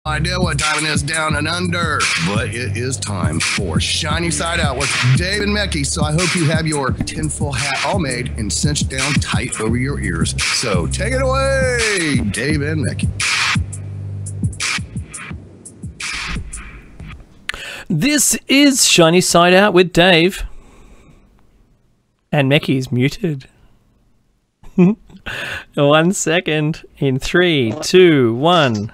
Idea what time it is down and under, but it is time for Shiny Side Out with Dave and Mecky. So I hope you have your tinfoil hat all made and cinched down tight over your ears. So take it away, Dave and Mecky. This is Shiny Side Out with Dave. And Mecky's muted. 1 second. In 3, 2, 1.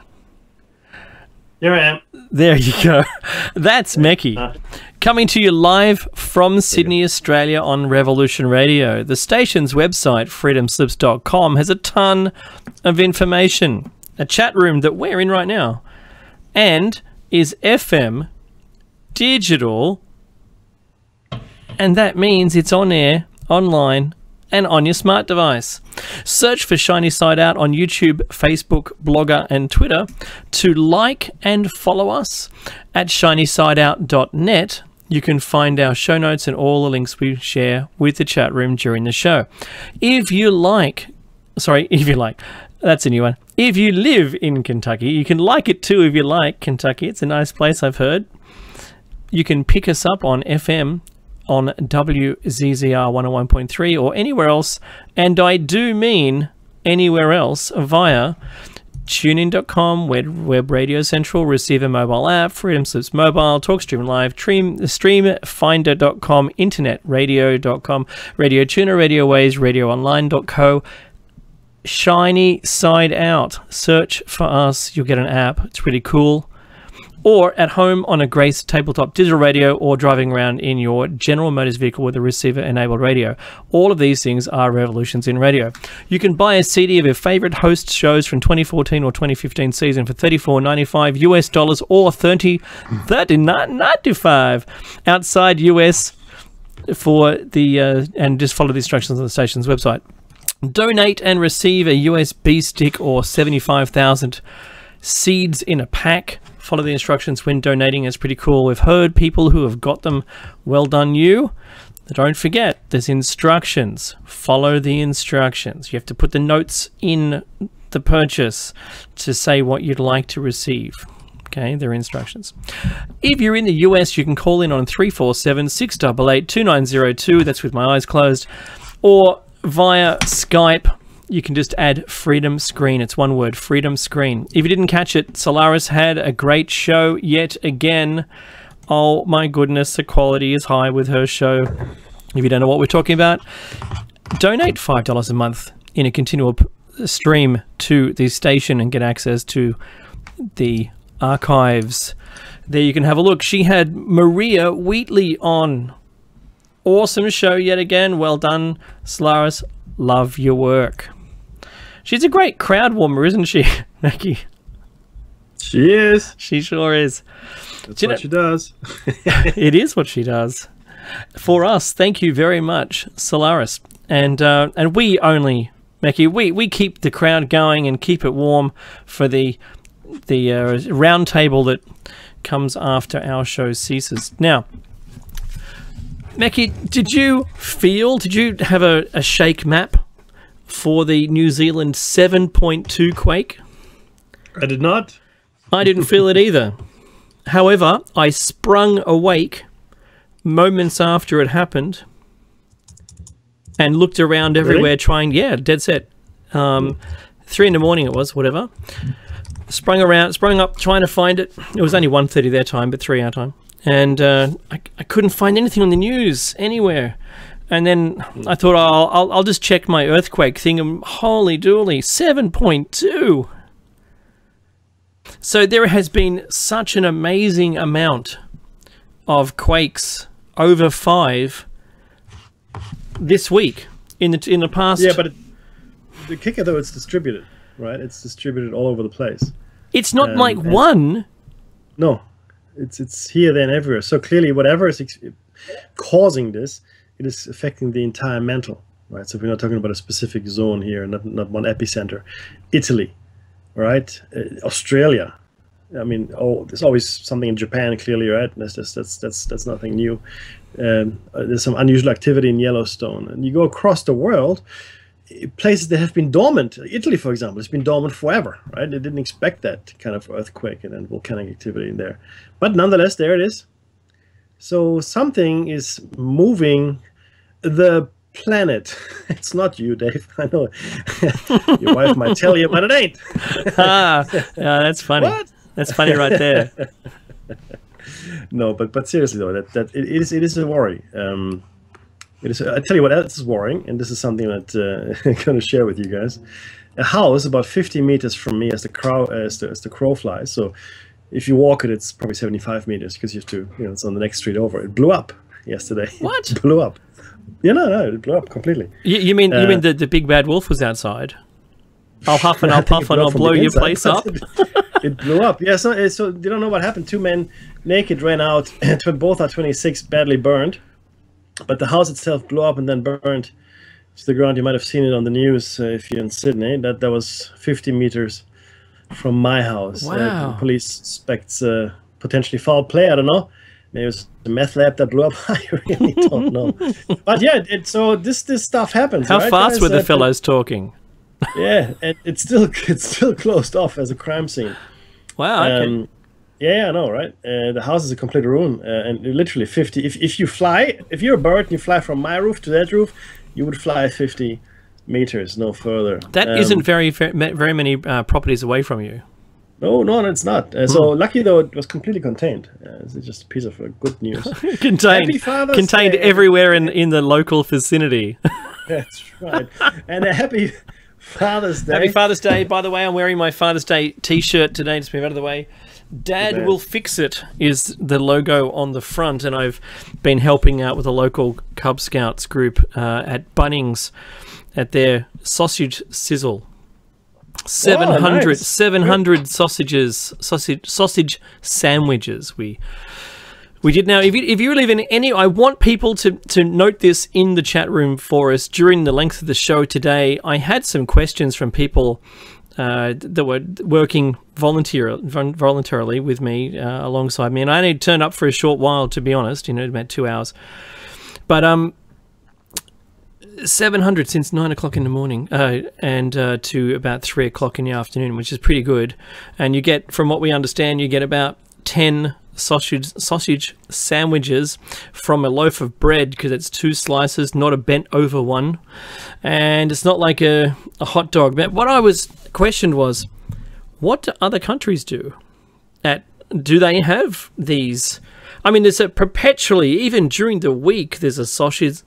Here I am. There you go. That's Mecky. Coming to you live from Sydney, Australia on Revolution Radio. The station's website, freedomslips.com, has a ton of information. A chat room that we're in right now. And is FM, digital, and that means it's on air, online, and on your smart device. Search for Shiny Side Out on YouTube, Facebook, Blogger, and Twitter to like and follow us. At shinysideout.net, you can find our show notes and all the links we share with the chat room during the show. If you like, that's a new one. If you live in Kentucky, you can like it too if you like Kentucky. It's a nice place, I've heard. You can pick us up on FM on WZZR 101.3 or anywhere else, and I do mean anywhere else, via tunein.com, Web Radio Central, Receiver mobile app, Freedom Slips mobile, TalkStream Live, StreamFinder.com, internetradio.com, Radio Tuner, Radio Waves, RadioOnline.co. Shiny Side Out. Search for us. You'll get an app. It's pretty cool. Or at home on a Grace tabletop digital radio, or driving around in your General Motors vehicle with a receiver-enabled radio. All of these things are revolutions in radio. You can buy a CD of your favorite host shows from 2014 or 2015 season for $34.95 US dollars, or $39.95 outside US for the and just follow the instructions on the station's website. Donate and receive a USB stick or 75,000 seeds in a pack. Follow the instructions when donating. It's pretty cool. We've heard people who have got them. Well done, you. Don't forget, there's instructions. Follow the instructions. You have to put the notes in the purchase to say what you'd like to receive. Okay, there are instructions. If you're in the US, you can call in on 347-688-2902. That's with my eyes closed. Or via Skype, you can just add Freedom Screen. It's one word, Freedom Screen. If you didn't catch it, Solaris had a great show yet again. Oh my goodness, the quality is high with her show. If you don't know what we're talking about, donate $5 a month in a continual stream to the station and get access to the archives. There you can have a look. She had Maria Wheatley on. Awesome show yet again. Well done, Solaris. Love your work. She's a great crowd warmer, isn't she, Mecky? She is. She sure is. That's what she does. It is what she does. For us, thank you very much, Solaris. And we only, Mecky, we keep the crowd going and keep it warm for the round table that comes after our show ceases. Now, Mecky, did you have a shake map for the New Zealand 7.2 quake? I did not. I didn't feel it either. However, I sprung awake moments after it happened and looked around everywhere trying, dead set. 3 in the morning it was, whatever. Sprung up trying to find it. It was only 1:30 their time, but 3 our time. And I couldn't find anything on the news anywhere. And then I thought, I'll just check my earthquake thing. And holy dooly, 7.2. So there has been such an amazing amount of quakes over 5 this week in the past. Yeah, but the kicker though, it's distributed, right? It's distributed all over the place. It's not like one. No, it's here, there, and everywhere. So clearly, whatever is causing this, it is affecting the entire mantle, right? So we're not talking about a specific zone here, not one epicenter. Italy, right? Australia. I mean, there's always something in Japan, clearly, right? That's nothing new. There's some unusual activity in Yellowstone, and you go across the world, places that have been dormant. Italy, for example, has been dormant forever, right? They didn't expect that kind of earthquake and then volcanic activity in there. But nonetheless, there it is. So something is moving the planet. It's not you, Dave. I know. Your wife might tell you, but it ain't. That's funny. What? That's funny right there. No, but seriously though, that it is a worry. It is. I tell you what else is worrying, and this is something that I'm going to share with you guys. A house about 50 meters from me as the crow flies. So if you walk it, it's probably 75 meters because you have to, it's on the next street over. It blew up yesterday. What? It blew up. Yeah, no, it blew up completely. You mean the big bad wolf was outside? I'll huff and I'll puff and I'll blow your place up. It blew up. Yeah, so you don't know what happened. 2 men naked ran out. Both are 26, badly burned. But the house itself blew up and then burned to the ground. You might have seen it on the news if you're in Sydney. That was 50 meters from my house. Wow. The police suspects potentially foul play. I don't know. Maybe it was the meth lab that blew up. I really don't know. But yeah, so this stuff happens. How right, fast guys? were the fellows talking? Yeah, and it's still closed off as a crime scene. Wow. Okay. Yeah, I know, right? The house is a complete ruin, and literally 50. If you're a bird and you fly from my roof to that roof, you would fly 50 meters, no further. That isn't very many properties away from you. No, it's not. So lucky though, it was completely contained. It's just a piece of good news. contained everywhere in the local vicinity. That's right. And a happy Father's Day. Happy Father's Day. By the way, I'm wearing my Father's Day T-shirt today. Just move out of the way. Dad will fix it is the logo on the front, and I've been helping out with a local Cub Scouts group at Bunnings at their sausage sizzle. 700 sausage sandwiches we did. Now, if you live in any, I want people to note this in the chat room for us during the length of the show today. I had some questions from people that were working voluntarily with me alongside me, and I only turned up for a short while, to be honest, about 2 hours. But 700 since 9 o'clock in the morning and to about 3 o'clock in the afternoon, which is pretty good. And you get, from what we understand, you get about 10 sausage sandwiches from a loaf of bread, because it's 2 slices, not a bent over one, and it's not like a hot dog. But what I was questioned was, what do other countries do? Do they have these? I mean, there's a perpetually, even during the week, there's a sausage.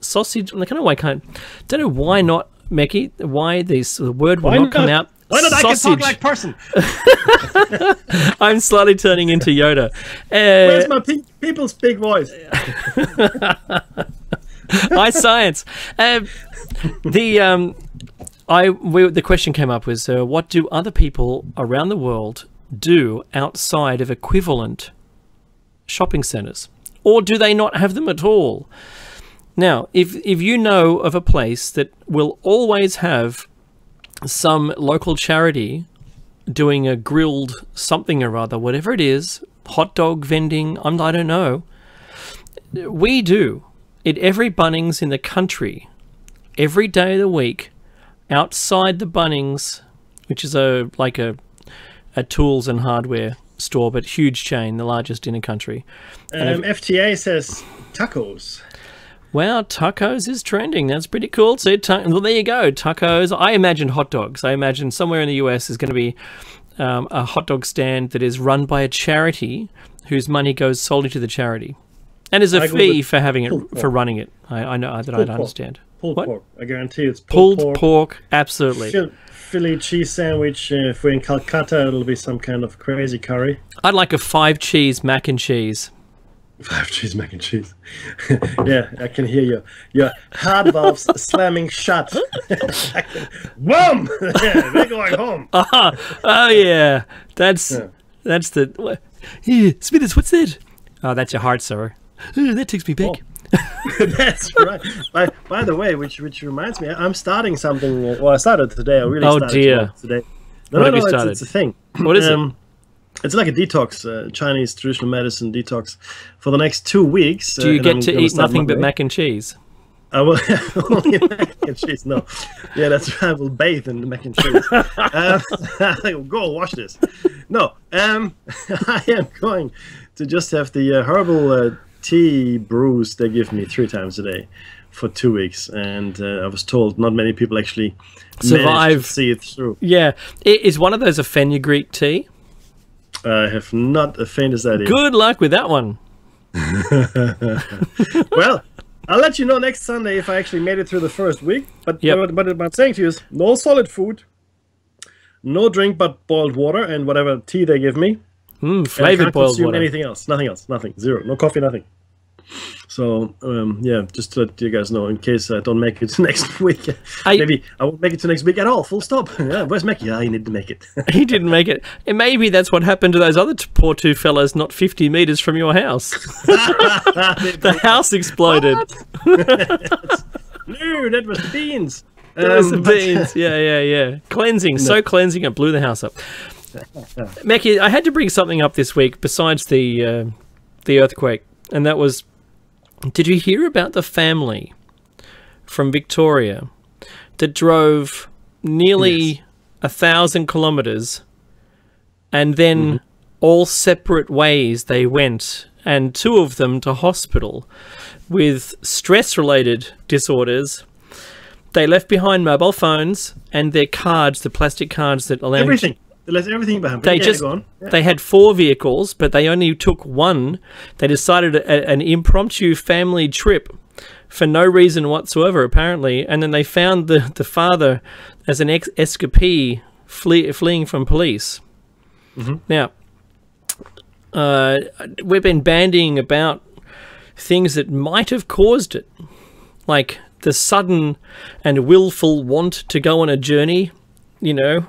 I don't know why not, Mecky. Why the word will not come out. Why not? Sausage. I can talk like person. I'm slowly turning into Yoda. Where's my people's big voice? High science. The question came up was, what do other people around the world do outside of equivalent shopping centres, or do they not have them at all? Now, if you know of a place that will always have some local charity doing a grilled something or other, whatever it is, hot dog vending, I don't know, we do at every Bunnings in the country, every day of the week, outside the Bunnings, which is like a tools and hardware store, but huge chain, the largest in the country. FTA says tacos. Wow, tacos is trending. That's pretty cool. So, well, there you go. Tacos. I imagine hot dogs. I imagine somewhere in the US is going to be a hot dog stand that is run by a charity whose money goes solely to the charity, and there's a fee for having it, for running it. I know that. I understand. Pulled pork. I guarantee it's pulled pork. Absolutely. Philly cheese sandwich. If we're in Calcutta, it'll be some kind of crazy curry. I'd like a 5-cheese mac and cheese. 5-cheese mac and cheese. Yeah, I can hear your heart valves slamming shut. Boom! Yeah, they're going home. Oh yeah, that's the. Here, Smithers, what's that? Oh, that's your heart, sir. Oh, that takes me back. Oh. That's right. By the way, which reminds me, I'm starting something. Well, I started today. I really started today. No, it's a thing. What is it? It's like a detox, Chinese traditional medicine detox for the next 2 weeks. Do you get to eat nothing but mac and cheese? I will only mac and cheese. No, yeah, that's right. I will bathe in the mac and cheese. Go wash this. No, I am going to just have the herbal tea brews they give me 3 times a day for 2 weeks, and I was told not many people actually survive. To see it through. Yeah, is one of those a fenugreek tea? I have not the faintest idea. Good luck with that one. Well, I'll let you know next Sunday if I actually made it through the first week. But what I'm saying to you is no solid food, no drink but boiled water and whatever tea they give me. Flavored boiled water. Anything else? Nothing else. Nothing. Zero. No coffee. Nothing. So yeah, just to let you guys know in case I don't make it next week. Maybe I won't make it to next week at all. Full stop. Yeah, where's Mackie? Yeah, you need to make it. He didn't make it. And maybe that's what happened to those other poor 2 fellas not 50 meters from your house. The house exploded. No, that was the beans. That was the beans. Yeah. Cleansing. No. So cleansing it blew the house up. Mackie, I had to bring something up this week besides the earthquake, and that was, did you hear about the family from Victoria that drove nearly 1,000 kilometers and then all separate ways they went, and 2 of them to hospital with stress-related disorders? They left behind mobile phones and their cards, the plastic cards that allow everything. They left everything behind. They had 4 vehicles, but they only took 1. They decided an impromptu family trip for no reason whatsoever, apparently, and then they found the father as an escapee fleeing from police. Now, we've been bandying about things that might have caused it, like the sudden and willful want to go on a journey, you know,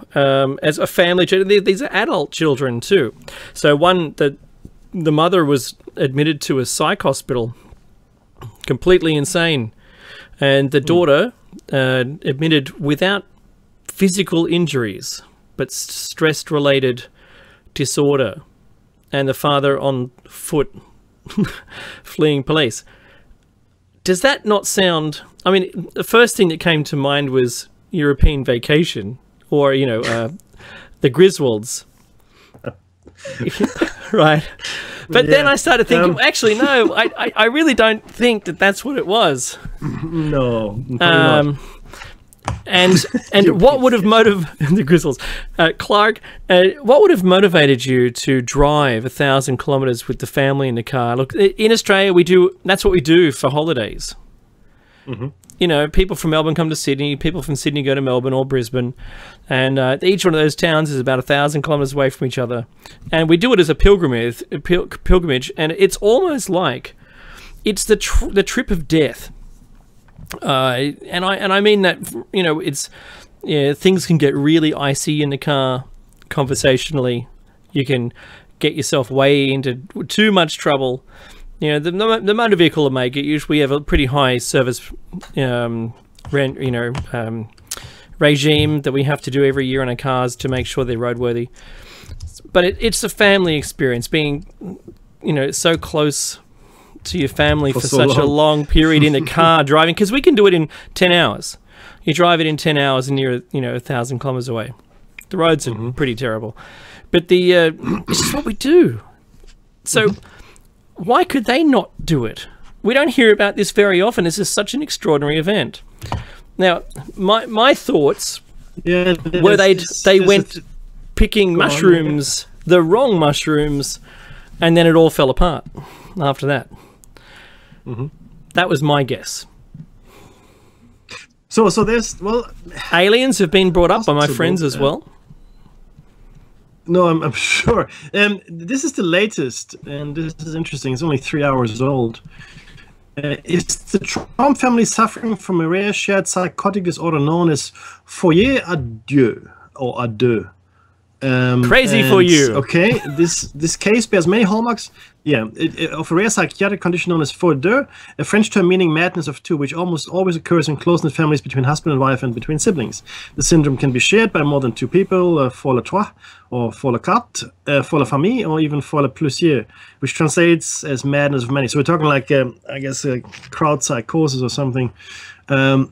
as a family. These are adult children too. So the mother was admitted to a psych hospital, completely insane, and the daughter admitted without physical injuries, but stress-related disorder, and the father on foot fleeing police. Does that not sound... I mean, the first thing that came to mind was European Vacation, or, you know, the Griswolds. Right. But then I started thinking, actually, no, I really don't think that that's what it was. No. Not. And what would have motivated the Griswolds? Clark, what would have motivated you to drive 1,000 kilometres with the family in the car? Look, in Australia, that's what we do for holidays. You know, people from Melbourne come to Sydney, people from Sydney go to Melbourne or Brisbane, and each one of those towns is about 1,000 kilometres away from each other. And we do it as a pilgrimage, and it's almost like it's the trip of death. And I mean that, you know, things can get really icy in the car conversationally. You can get yourself way into too much trouble. You know, the motor vehicle will make it. Usually we have a pretty high service regime that we have to do every year on our cars to make sure they're roadworthy. But it's a family experience, being, you know, so close to your family for such a long period in the car driving, because we can do it in 10 hours. You drive it in 10 hours and you're, you know, 1,000 kilometers away. The roads are pretty terrible, but it's just what we do. So why could they not do it? We don't hear about this very often. This is such an extraordinary event. Now, my thoughts were they went picking mushrooms, the wrong mushrooms, and then it all fell apart after that. That was my guess. So there's, aliens have been brought up by my friends as well. No, I'm sure. This is the latest, and this is interesting. It's only 3 hours old. Is the Trump family suffering from a rare shared psychotic disorder known as foyer à deux, or à deux? Crazy for you. Okay, this case bears many hallmarks. Yeah, of a rare psychiatric condition known as folie deux, a French term meaning madness of two, which almost always occurs in close-knit families between husband and wife and between siblings. The syndrome can be shared by more than two people, pour le trois, or pour le quatre, pour la famille, or even pour le plusieurs, which translates as madness of many. So we're talking like, I guess, crowd psychosis or something. No.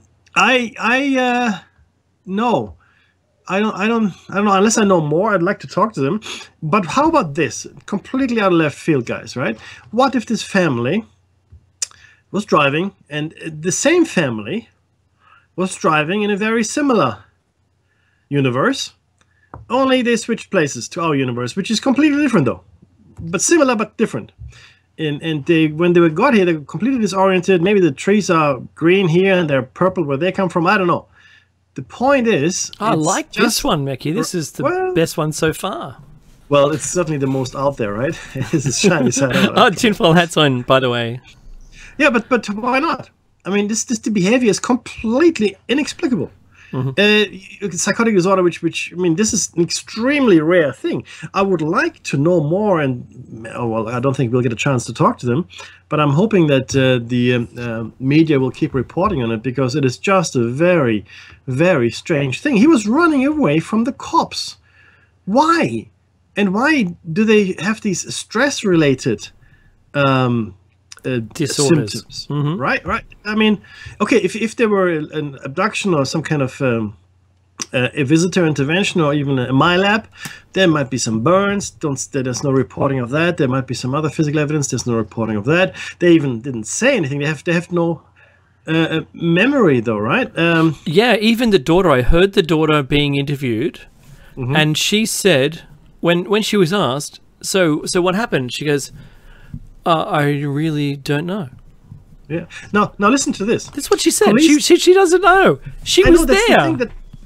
I don't know. Unless I know more, I'd like to talk to them. But how about this? Completely out of left field, guys, right? What if this family was driving and the same family was driving in a very similar universe, only they switched places to our universe, which is completely different though, but similar but different. And they, when they got here, they were completely disoriented. Maybe the trees are green here and they're purple where they come from. I don't know. The point is, I like this one, Mickey. This is the best one so far. Well, it's certainly the most out there, right? This is shiny side out. Oh, tinfoil hat's on, by the way. Yeah, but why not? I mean, this behavior is completely inexplicable. Psychotic disorder, which I mean, this is an extremely rare thing. I would like to know more, and well, I don't think we'll get a chance to talk to them, but I'm hoping that the media will keep reporting on it, because it is just a very, very strange thing. He was running away from the cops. Why? And why do they have these stress-related disorders, symptoms? Right. I mean, okay, if there were an abduction or some kind of a visitor intervention or even a MyLab, there might be some burns. There's no reporting of that. There might be some other physical evidence. There's no reporting of that. They even didn't say anything. They have no memory though, right? Yeah, even the daughter. I heard the daughter being interviewed, and she said when she was asked, so what happened? She goes, I really don't know. Yeah. Now listen to this. That's what she said. She doesn't know. She was there.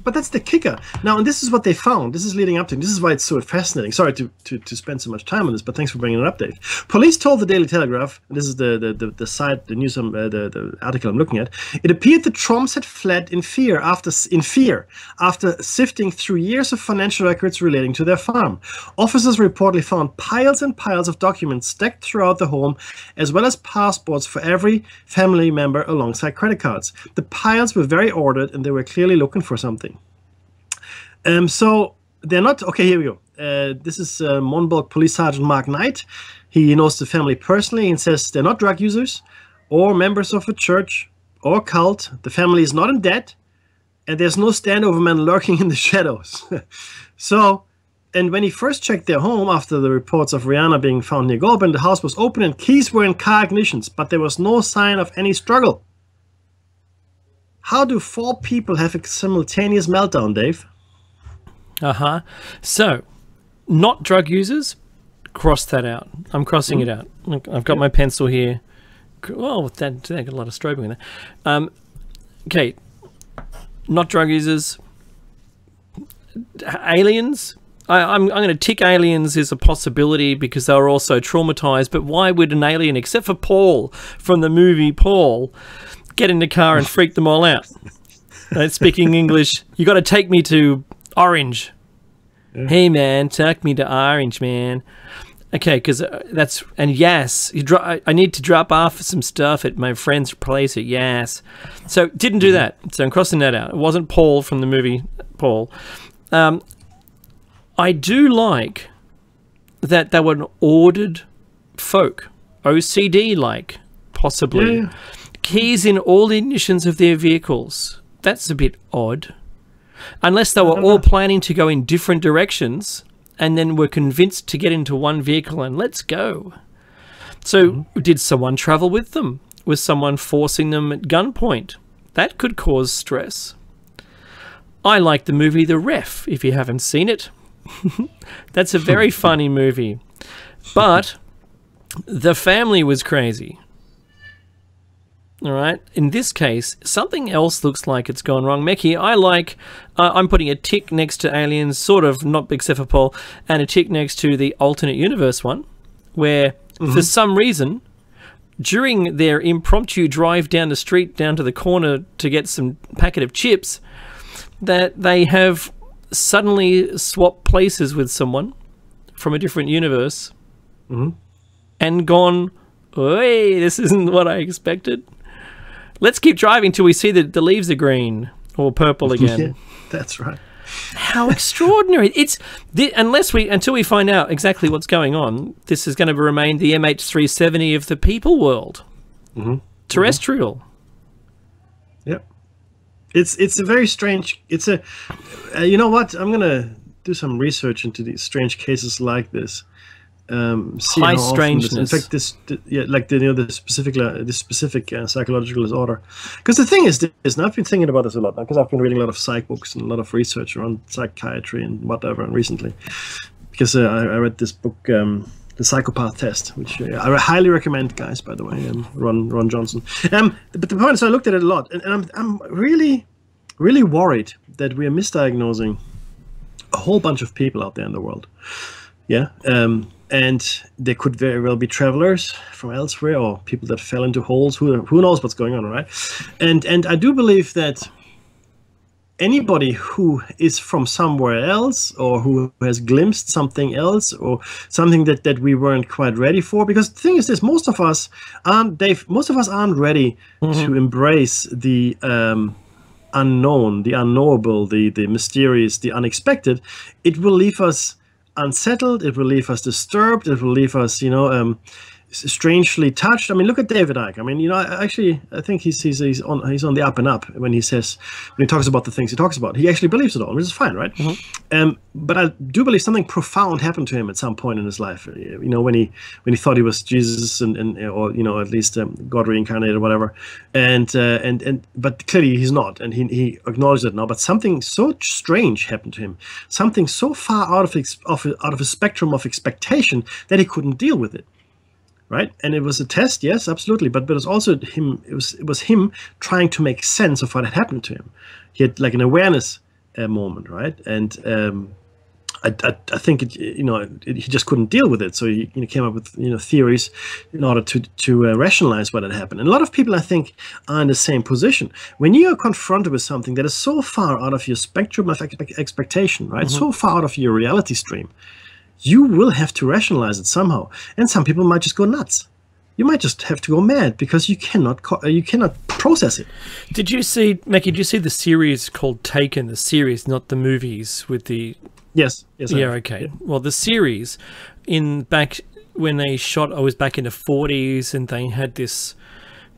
But that's the kicker. Now, and this is what they found. This is leading up to. This is why it's so fascinating. Sorry to spend so much time on this, but thanks for bringing an update. Police told the Daily Telegraph, and this is the site, the news, the article I'm looking at. It appeared the Troms had fled in fear after sifting through years of financial records relating to their farm. Officers reportedly found piles and piles of documents stacked throughout the home, as well as passports for every family member alongside credit cards. The piles were very ordered, and they were clearly looking for something. So they're not, okay, here we go. This is Monbulk Police Sergeant Mark Knight. He knows the family personally and says they're not drug users or members of a church or cult. The family is not in debt, and there's no standover men lurking in the shadows. So, and when he first checked their home after the reports of Rihanna being found near Goulburn, the house was open and keys were in car ignitions, but there was no sign of any struggle. How do 4 people have a simultaneous meltdown, Dave? So, not drug users, cross that out. I'm crossing it out. I've got my pencil here. Oh, that got a lot of strobing in there. Okay, not drug users. Aliens. I'm going to tick aliens as a possibility because they were also traumatized. But why would an alien, except for Paul from the movie Paul, get in the car and freak them all out? Speaking English, you got to take me to Orange. Yeah. Hey man, take me to Orange, man. Okay, because that's, and yes, I need to drop off some stuff at my friend's place at Yes. So didn't do that. So I'm crossing that out. It wasn't Paul from the movie Paul. I do like that they were ordered folk, OCD-like, possibly. Yeah. Keys in all the ignitions of their vehicles. That's a bit odd. Unless they were all planning to go in different directions and then were convinced to get into one vehicle and let's go. So did someone travel with them? Was someone forcing them at gunpoint? That could cause stress. I like the movie The Ref, if you haven't seen it. That's a very funny movie. But the family was crazy. All right. In this case, something else looks like it's gone wrong. Meki, I like, I'm putting a tick next to Aliens, sort of, not except for Paul, and a tick next to the alternate universe one, where for some reason, during their impromptu drive down the street, down to the corner to get some packet of chips, that they have suddenly swapped places with someone from a different universe and gone, hey, this isn't what I expected. Let's keep driving till we see that the leaves are green or purple again. Yeah, that's right. How extraordinary. Until we find out exactly what's going on, this is going to remain the MH370 of the people world. Terrestrial. Yep. It's a very strange, it's a, you know what, I'm going to do some research into these strange cases like this. See high strangeness. strangeness. In fact, the specific psychological disorder. Because the thing is this, and I've been thinking about this a lot because I've been reading a lot of psych books and a lot of research around psychiatry and whatever, and recently, because I read this book, The Psychopath Test, which I highly recommend, guys. By the way, Ron Johnson. But the point is, I looked at it a lot, and I'm really, really worried that we are misdiagnosing a whole bunch of people out there in the world. Yeah. And they could very well be travelers from elsewhere or people that fell into holes. Who knows what's going on, right? And I do believe that anybody who is from somewhere else or who has glimpsed something else or something that we weren't quite ready for, because the thing is this, most of us aren't ready to embrace the unknown, the unknowable, the mysterious, the unexpected. It will leave us unsettled, it will leave us disturbed, it will leave us, strangely touched. I mean, look at David Icke. I mean, I think he's on the up and up when he talks about the things he talks about. He actually believes it all, which is fine, right? But I do believe something profound happened to him at some point in his life. When he thought he was Jesus or at least God reincarnated or whatever. But clearly he's not, and he acknowledged it now. But something so strange happened to him, something so far out of a spectrum of expectation that he couldn't deal with it. Right, and it was a test, yes, absolutely. But it was also him. It was him trying to make sense of what had happened to him. He had like an awareness moment, right? And I think he just couldn't deal with it. So he came up with theories in order to rationalize what had happened. And a lot of people, I think, are in the same position. When you are confronted with something that is so far out of your spectrum of expectation, right, so far out of your reality stream, you will have to rationalize it somehow, and some people might just go nuts. You might just have to go mad because you cannot process it. Did you see, Mackie? Did you see the series called Taken? The series, not the movies with the. Yes. Yeah. Okay. Yeah. Well, the series, back when they shot, I was back in the 40s, and they had this.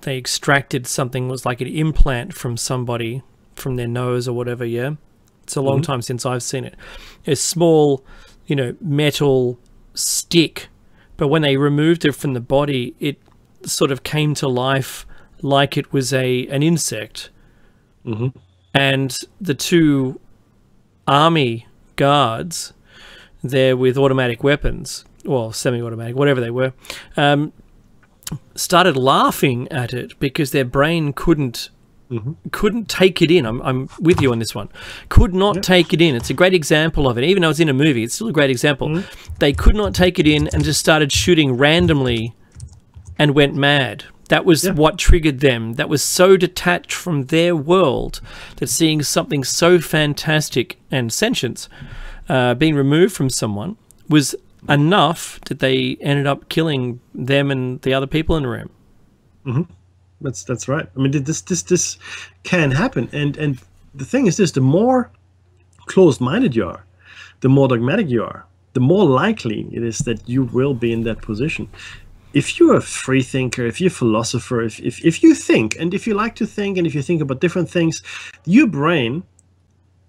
They extracted something, it was like an implant from somebody from their nose or whatever. Yeah, it's a long time since I've seen it. A small, metal stick, but when they removed it from the body, it sort of came to life like it was an insect. And the two army guards there with automatic weapons, well, semi-automatic, whatever they were, started laughing at it because their brain couldn't take it in. I'm with you on this one. Could not take it in. It's a great example of it. Even though it's in a movie, it's still a great example. They could not take it in and just started shooting randomly and went mad. That was what triggered them. That was so detached from their world that seeing something so fantastic and sentient being removed from someone was enough that they ended up killing them and the other people in the room. That's right. I mean, this can happen, and the thing is this: the more closed-minded you are, the more dogmatic you are, the more likely it is that you will be in that position. If you're a free thinker, if you're a philosopher, if you think, and if you like to think, and if you think about different things, your brain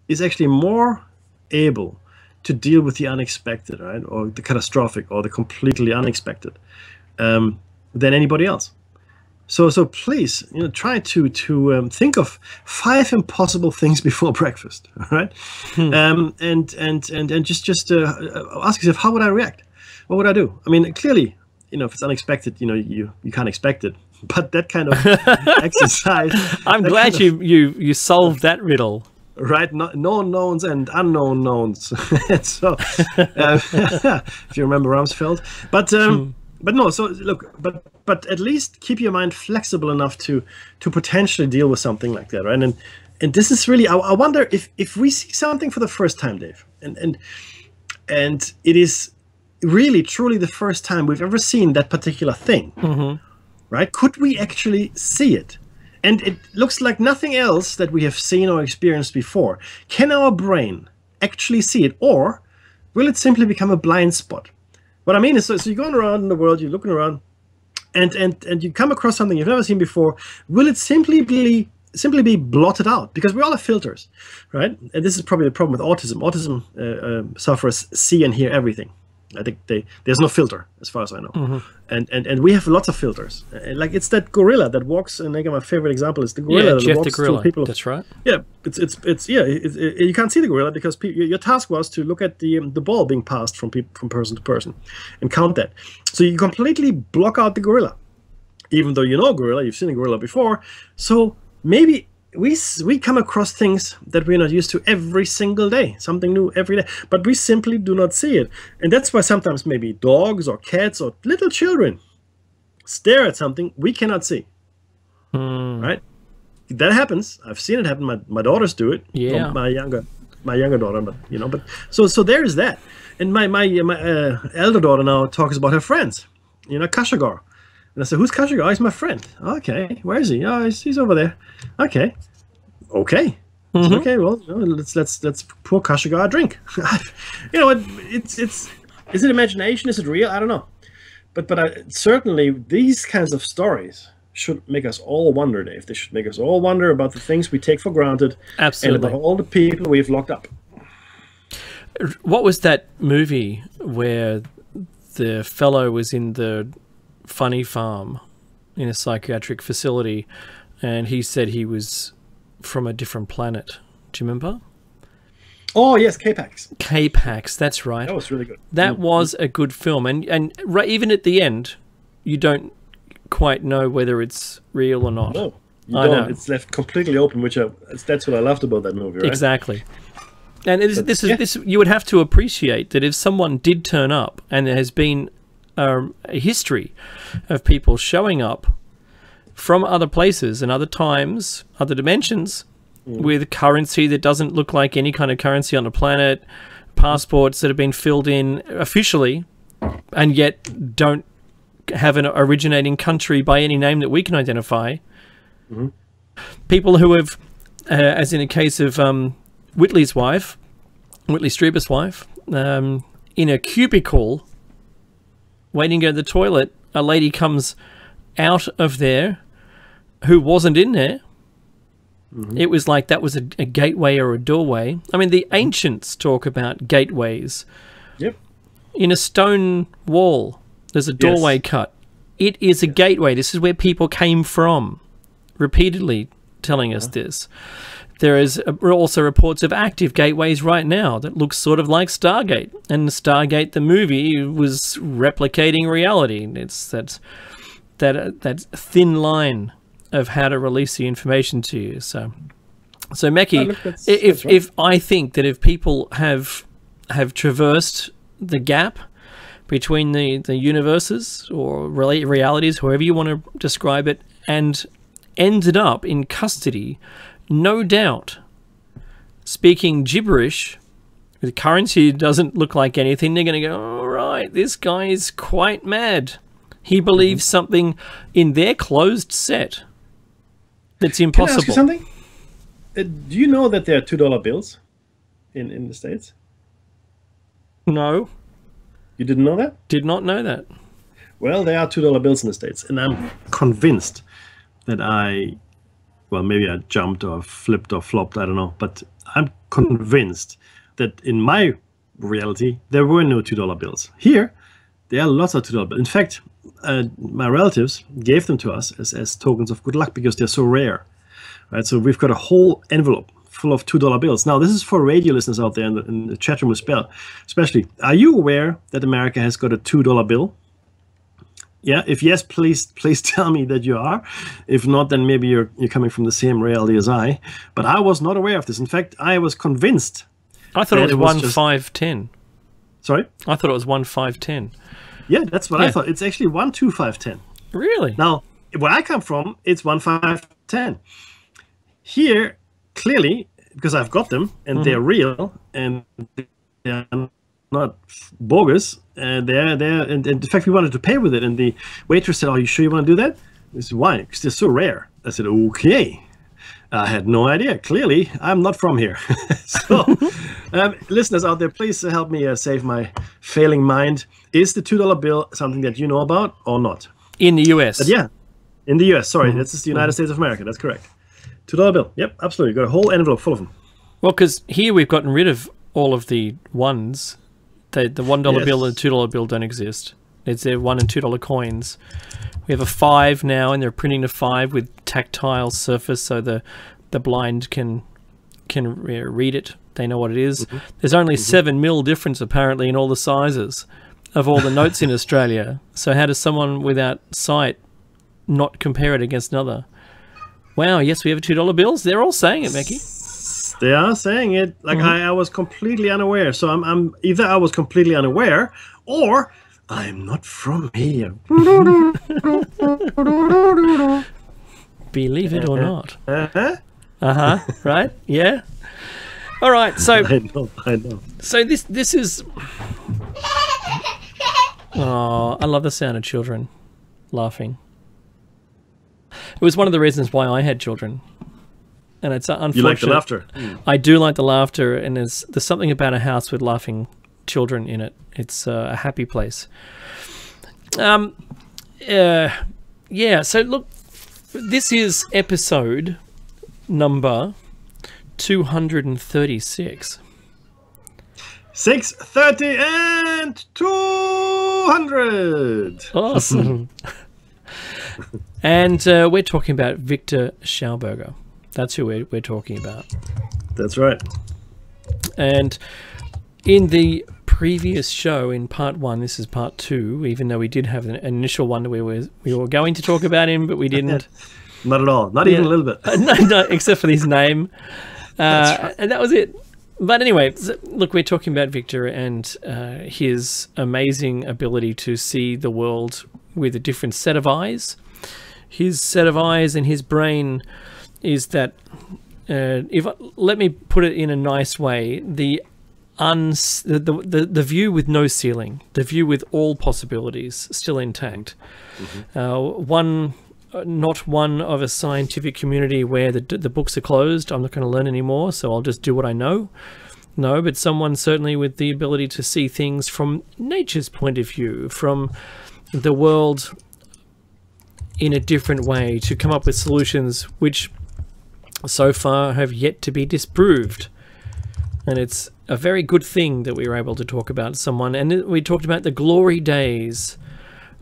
is actually more able to deal with the unexpected, right, or the catastrophic, or the completely unexpected, than anybody else. So please, try to think of 5 impossible things before breakfast, right? And just ask yourself, how would I react? What would I do? I mean, clearly, if it's unexpected, you can't expect it. But that kind of exercise. I'm glad you solved that riddle. Right, known knowns and unknown knowns. So, if you remember Rumsfeld, but no. So look, but at least keep your mind flexible enough to potentially deal with something like that, right? And this is really, I wonder if we see something for the first time, Dave, and it is really truly the first time we've ever seen that particular thing, right? Could we actually see it? And it looks like nothing else that we have seen or experienced before. Can our brain actually see it, or will it simply become a blind spot? What I mean is, so you're going around in the world, you're looking around, and you come across something you've never seen before. Will it simply be blotted out? Because we all have filters, right? And this is probably the problem with autism. Autism sufferers see and hear everything. I think there's no filter, as far as I know. And we have lots of filters. Like it's that gorilla that walks, and my favorite example is the gorilla that walks through people. That's right. Yeah, you can't see the gorilla because your task was to look at the ball being passed from person to person and count that. So you completely block out the gorilla, even though you know gorilla, you've seen a gorilla before. So maybe we come across things that we're not used to every single day, something new every day, but we simply do not see it. And that's why sometimes maybe dogs or cats or little children stare at something we cannot see. Right? That happens. I've seen it happen. My daughters do it. Yeah. My younger daughter, but so there is that. And my elder daughter now talks about her friends. Schauberger. And I said, "Who's Schauberger?" "Oh, he's my friend." "Okay, where is he?" "Oh, he's over there." Okay. Okay, well, let's pour Schauberger a drink. It's is it imagination? Is it real? I don't know. But certainly these kinds of stories should make us all wonder, Dave. They should make us all wonder about the things we take for granted. Absolutely. And about all the people we've locked up. What was that movie where the fellow was in the funny farm in a psychiatric facility and he said he was from a different planet? Do you remember? Oh yes, K-Pax. K-Pax, that's right. That was really good. That was a good film, and right, even at the end you don't quite know whether it's real or not. No, you don't. Know. It's left completely open, that's what I loved about that movie, right? Exactly. And this you would have to appreciate that if someone did turn up, and there has been a history of people showing up from other places and other times, other dimensions, with currency that doesn't look like any kind of currency on the planet, passports that have been filled in officially and yet don't have an originating country by any name that we can identify. People who have, as in the case of Whitley Strieber's wife, in a cubicle waiting to go to the toilet, a lady comes out of there who wasn't in there. It was like that was a gateway or a doorway. I mean, the ancients talk about gateways. Yep. In a stone wall, there's a doorway cut. It is a gateway. This is where people came from, repeatedly telling us this. There is also reports of active gateways right now that look sort of like Stargate. And Stargate, the movie, was replicating reality. It's that thin line of how to release the information to you. So Mekki, if I think that if people have traversed the gap between the universes or realities, however you want to describe it, and ended up in custody, no doubt, speaking gibberish, the currency doesn't look like anything, they're going to go, all right, this guy is quite mad. He believes something in their closed set that's impossible. Can I ask you something? Do you know that there are $2 bills in the States? No. You didn't know that? Did not know that. Well, there are $2 bills in the States, and I'm convinced that maybe I jumped or flipped or flopped, I don't know, but I'm convinced that in my reality, there were no $2 bills. Here, there are lots of $2 bills. In fact, my relatives gave them to us as tokens of good luck because they're so rare, right? So we've got a whole envelope full of $2 bills. Now, this is for radio listeners out there in the chat room especially. Are you aware that America has got a $2 bill? Yeah, if yes, please tell me that you are. If not, then maybe you're coming from the same reality as I. But I was not aware of this. In fact, I was convinced. I thought it was 1-5-10. Sorry? I thought it was 1-5-10. Yeah, that's what I thought. It's actually 1-2-5-10. Really? Now, where I come from, it's 1-5-10. Here, clearly, because I've got them and they're real and they're not bogus, and and in fact we wanted to pay with it, and the waitress said, "Are you sure you want to do that?" I said, "Why? Because they're so rare." I said, "Okay." I had no idea. Clearly, I'm not from here. So, listeners out there, please help me save my failing mind. Is the $2 bill something that you know about or not? In the US. But yeah, in the US. Sorry, this is the United States of America. That's correct. $2 bill. Yep, absolutely. Got a whole envelope full of them. Well, because here we've gotten rid of all of the ones. The $1 bill and the $2 bill don't exist. It's their $1 and $2 coins. We have a 5 now, and they're printing a 5 with tactile surface, so the blind can read it. They know what it is. There's only 7 mil difference apparently in all the sizes of all the notes in Australia. So how does someone without sight not compare it against another? Wow, yes, we have $2 bills. They're all saying it, Becky. They are saying it. Like I was completely unaware. So I'm either I was completely unaware or I'm not from here. Believe it or not. Right? Yeah. All right. So I know. So this is. Oh, I love the sound of children laughing. It was one of the reasons why I had children, and it's unfortunate. You like the laughter? I do like the laughter, and there's something about a house with laughing children in it. It's a happy place. Yeah. So look, this is episode number 236. 630 and 200. Awesome. And we're talking about Viktor Schauberger. That's who we're talking about. That's right. And in the previous show, in part 1, this is part 2, even though we did have an initial one where we were going to talk about him, but we didn't. Not at all. Not even a little bit. No, except for his name. Right. And that was it. But anyway, look, we're talking about Viktor and his amazing ability to see the world with a different set of eyes. His set of eyes and his brain is that, let me put it in a nice way, the view with no ceiling, the view with all possibilities still intact. Not one of a scientific community where the books are closed. I'm not going to learn anymore, so I'll just do what I know. No, but someone certainly with the ability to see things from nature's point of view, from the world in a different way, to come up with solutions which so far have yet to be disproved. And it's a very good thing that we were able to talk about someone. And we talked about the glory days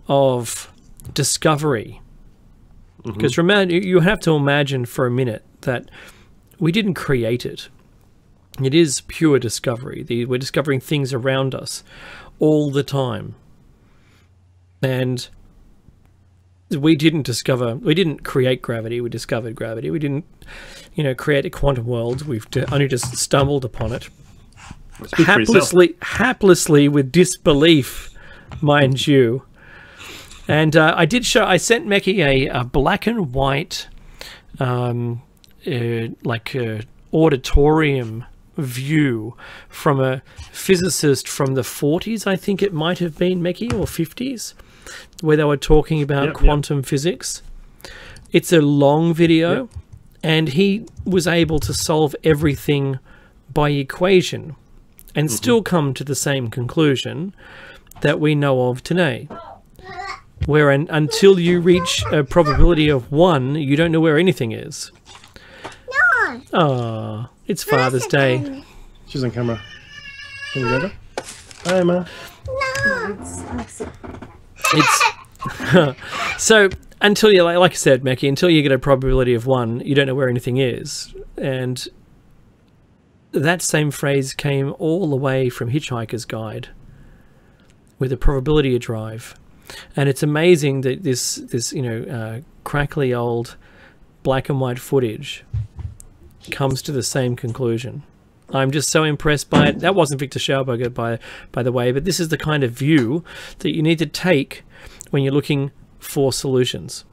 of discovery. Because you have to imagine for a minute that we didn't create it. It is pure discovery. We're discovering things around us all the time. And we didn't create gravity, we discovered gravity. We didn't, create a quantum world. We've only just stumbled upon it. Haplessly with disbelief, mind you. And I sent Meki a black and white, auditorium view from a physicist from the 40s, I think it might have been, Meki, or 50s, where they were talking about quantum physics. It's a long video, and he was able to solve everything by equation and still come to the same conclusion that we know of today. Where until you reach a probability of 1, you don't know where anything is. No. Oh, it's Father's Day. She's on camera. Can you get her? Hi, Emma. No. It's so until you, like I said, Meki, until you get a probability of 1, you don't know where anything is. And that same phrase came all the way from Hitchhiker's Guide, with a probability of drive. And it's amazing that this crackly old black and white footage comes to the same conclusion. I'm just so impressed by it. That wasn't Viktor Schauberger, by the way, but this is the kind of view that you need to take when you're looking for solutions.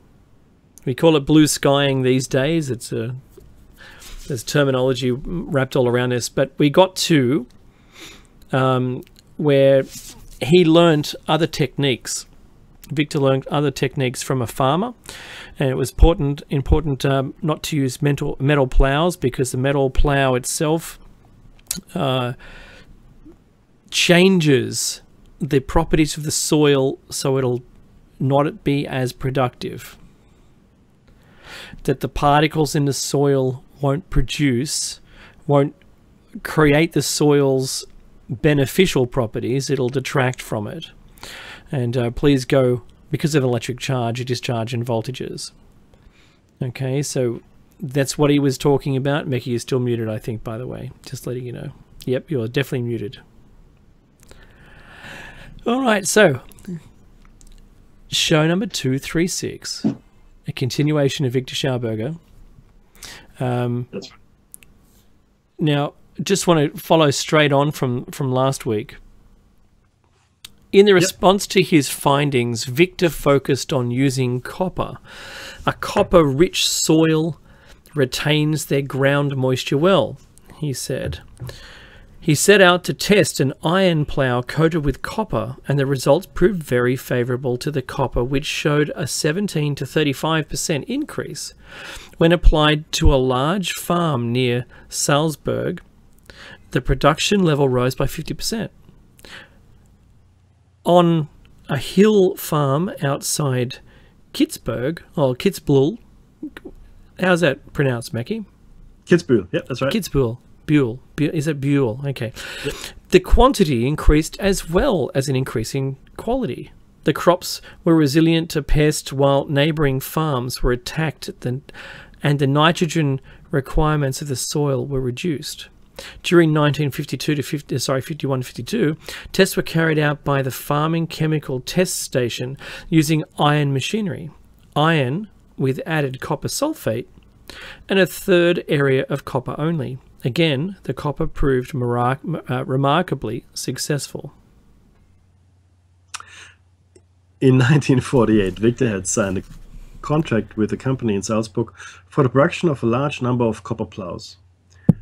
We call it blue skying these days. It's There's terminology wrapped all around this, but we got to where he learned other techniques. Viktor learned other techniques from a farmer, and it was important not to use metal plows, because the metal plow itself changes the properties of the soil, so it'll not be as productive. That the particles in the soil won't create the soil's beneficial properties, it'll detract from it. And please go, because of electric charge, discharge and voltages. Okay, so that's what he was talking about. Mecky is still muted, I think, by the way. Just letting you know. Yep, you're definitely muted. All right, so show number 236, a continuation of Viktor Schauberger. That's right. Now, just want to follow straight on from last week. In the response to his findings, Viktor focused on using copper. A copper-rich soil retains their ground moisture well, he said. He set out to test an iron plough coated with copper, and the results proved very favourable to the copper, which showed a 17 to 35% increase. When applied to a large farm near Salzburg, the production level rose by 50%. On a hill farm outside Kitzbühel, how's that pronounced, Mackie? Kitzbühel, yeah, that's right. Kitzbühel. Is it Buell? Okay. Yep. The quantity increased as well as an increase in quality. The crops were resilient to pests, while neighbouring farms were attacked, and the nitrogen requirements of the soil were reduced. During 1951-52, tests were carried out by the Farming Chemical Test Station using iron machinery, iron with added copper sulfate, and a third area of copper only. Again, the copper proved remarkably successful. In 1948, Viktor had signed a contract with a company in Salzburg for the production of a large number of copper plows.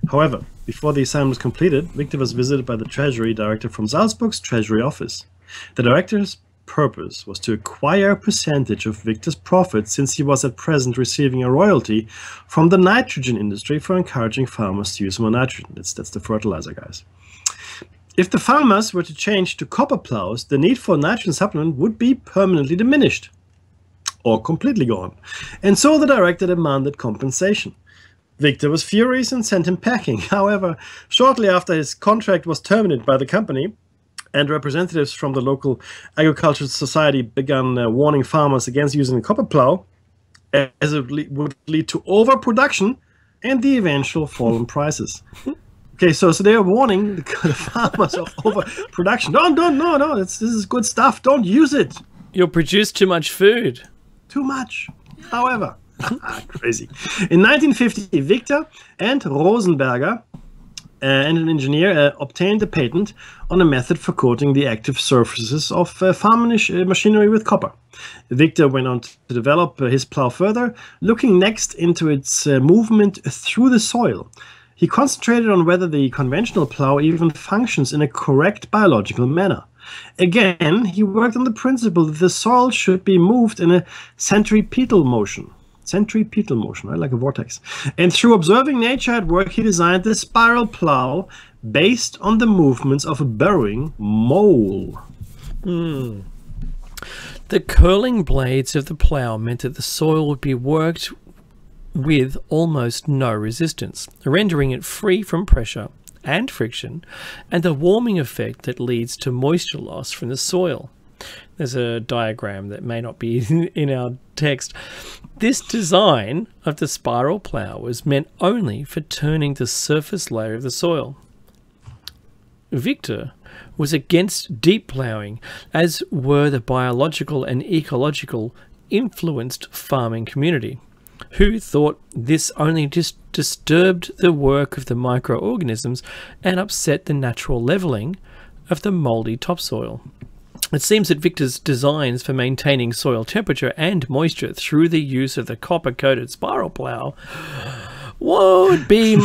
However, before the assignment was completed, Viktor was visited by the Treasury Director from Salzburg's Treasury Office. The director's purpose was to acquire a percentage of Viktor's profits, since he was at present receiving a royalty from the nitrogen industry for encouraging farmers to use more nitrogen. That's the fertilizer, guys. If the farmers were to change to copper plows, the need for nitrogen supplement would be permanently diminished or completely gone. And so the director demanded compensation. Viktor was furious and sent him packing. However, shortly after his contract was terminated by the company, and representatives from the local agricultural society began warning farmers against using the copper plow, as it would lead to overproduction and the eventual fall in prices. Okay, so they are warning the farmers of overproduction. No, this is good stuff. Don't use it. You'll produce too much food. Too much. However, crazy. In 1950, Viktor and Rosenberger and an engineer obtained a patent on a method for coating the active surfaces of farm machinery with copper. Viktor went on to develop his plow further, looking next into its movement through the soil. He concentrated on whether the conventional plow even functions in a correct biological manner. Again, he worked on the principle that the soil should be moved in a centripetal motion. Right, like a vortex. And through observing nature at work, he designed the spiral plow based on the movements of a burrowing mole. The curling blades of the plow meant that the soil would be worked with almost no resistance, rendering it free from pressure and friction, and the warming effect that leads to moisture loss from the soil. There's a diagram that may not be in our text. This design of the spiral plow was meant only for turning the surface layer of the soil. Viktor was against deep ploughing, as were the biological and ecological influenced farming community, who thought this only disturbed the work of the microorganisms and upset the natural levelling of the mouldy topsoil. It seems that Viktor's designs for maintaining soil temperature and moisture through the use of the copper-coated spiral plough would be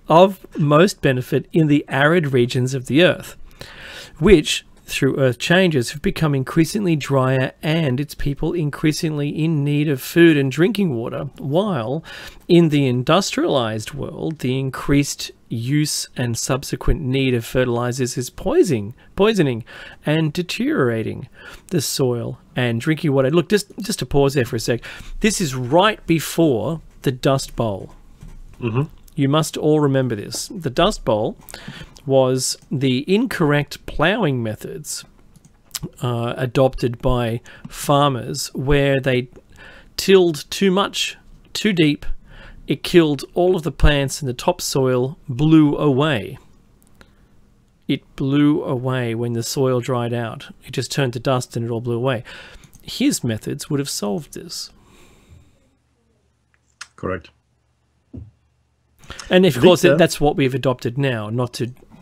of most benefit in the arid regions of the Earth, which, through Earth changes, have become increasingly drier and its people increasingly in need of food and drinking water, while in the industrialized world, the increased use and subsequent need of fertilizers is poisoning and deteriorating the soil and drinking water. Look, just to pause there for a sec. This is right before the Dust Bowl. Mm-hmm. You must all remember this. The Dust Bowl was the incorrect ploughing methods adopted by farmers, where they tilled too much, too deep. It killed all of the plants, and the topsoil blew away. It blew away when the soil dried out. It just turned to dust and it all blew away. His methods would have solved this. Correct. And of course, that's what we've adopted now,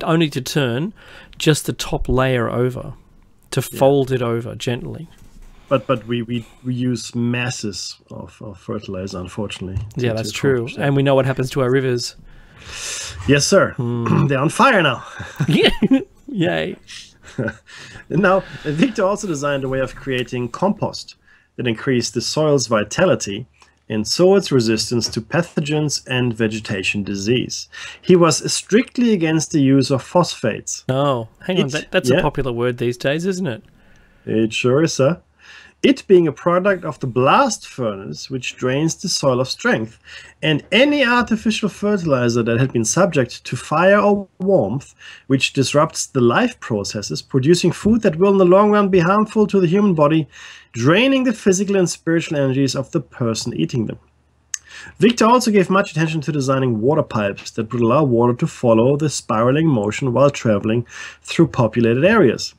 only to turn just the top layer over, to fold it over gently. But we use masses of fertilizer, unfortunately. Yeah, that's true. And we know what happens to our rivers. Yes, sir. They're on fire now. Yeah. Yay. Now, Viktor also designed a way of creating compost that increased the soil's vitality and so its resistance to pathogens and vegetation disease. He was strictly against the use of phosphates. Oh, hang on. That's a popular word these days, isn't it? It sure is, sir. It being a product of the blast furnace, which drains the soil of strength, and any artificial fertilizer that had been subject to fire or warmth, which disrupts the life processes, producing food that will in the long run be harmful to the human body, draining the physical and spiritual energies of the person eating them. Viktor also gave much attention to designing water pipes that would allow water to follow the spiraling motion while traveling through populated areas.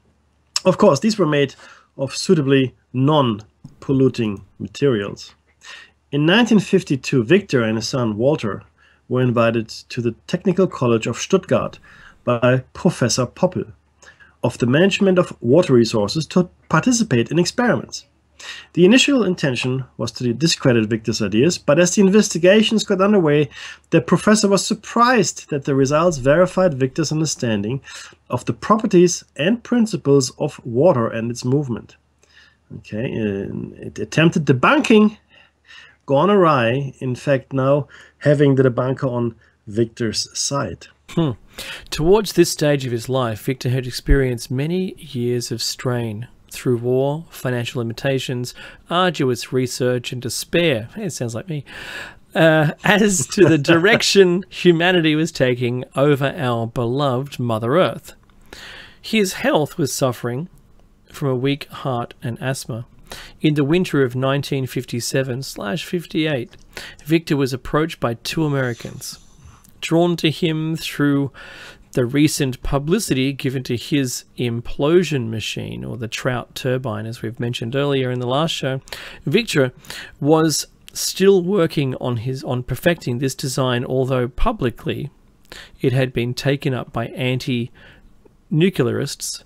Of course, these were made of suitably non-polluting materials. In 1952, Viktor and his son Walter were invited to the Technical College of Stuttgart by Professor Poppel of the Management of Water Resources to participate in experiments. The initial intention was to discredit Viktor's ideas, but as the investigations got underway, the professor was surprised that the results verified Viktor's understanding of the properties and principles of water and its movement. Okay, it attempted debunking, gone awry, in fact now having the debunker on Viktor's side. Towards this stage of his life, Viktor had experienced many years of strain through war, financial limitations, arduous research, and despair. It sounds like me. As to the direction humanity was taking over our beloved Mother Earth. His health was suffering from a weak heart and asthma. In the winter of 1957/58, Viktor was approached by two Americans, drawn to him through the recent publicity given to his implosion machine, or the Trout turbine, as we've mentioned earlier in the last show. Viktor was still working on perfecting this design, although publicly it had been taken up by anti-nuclearists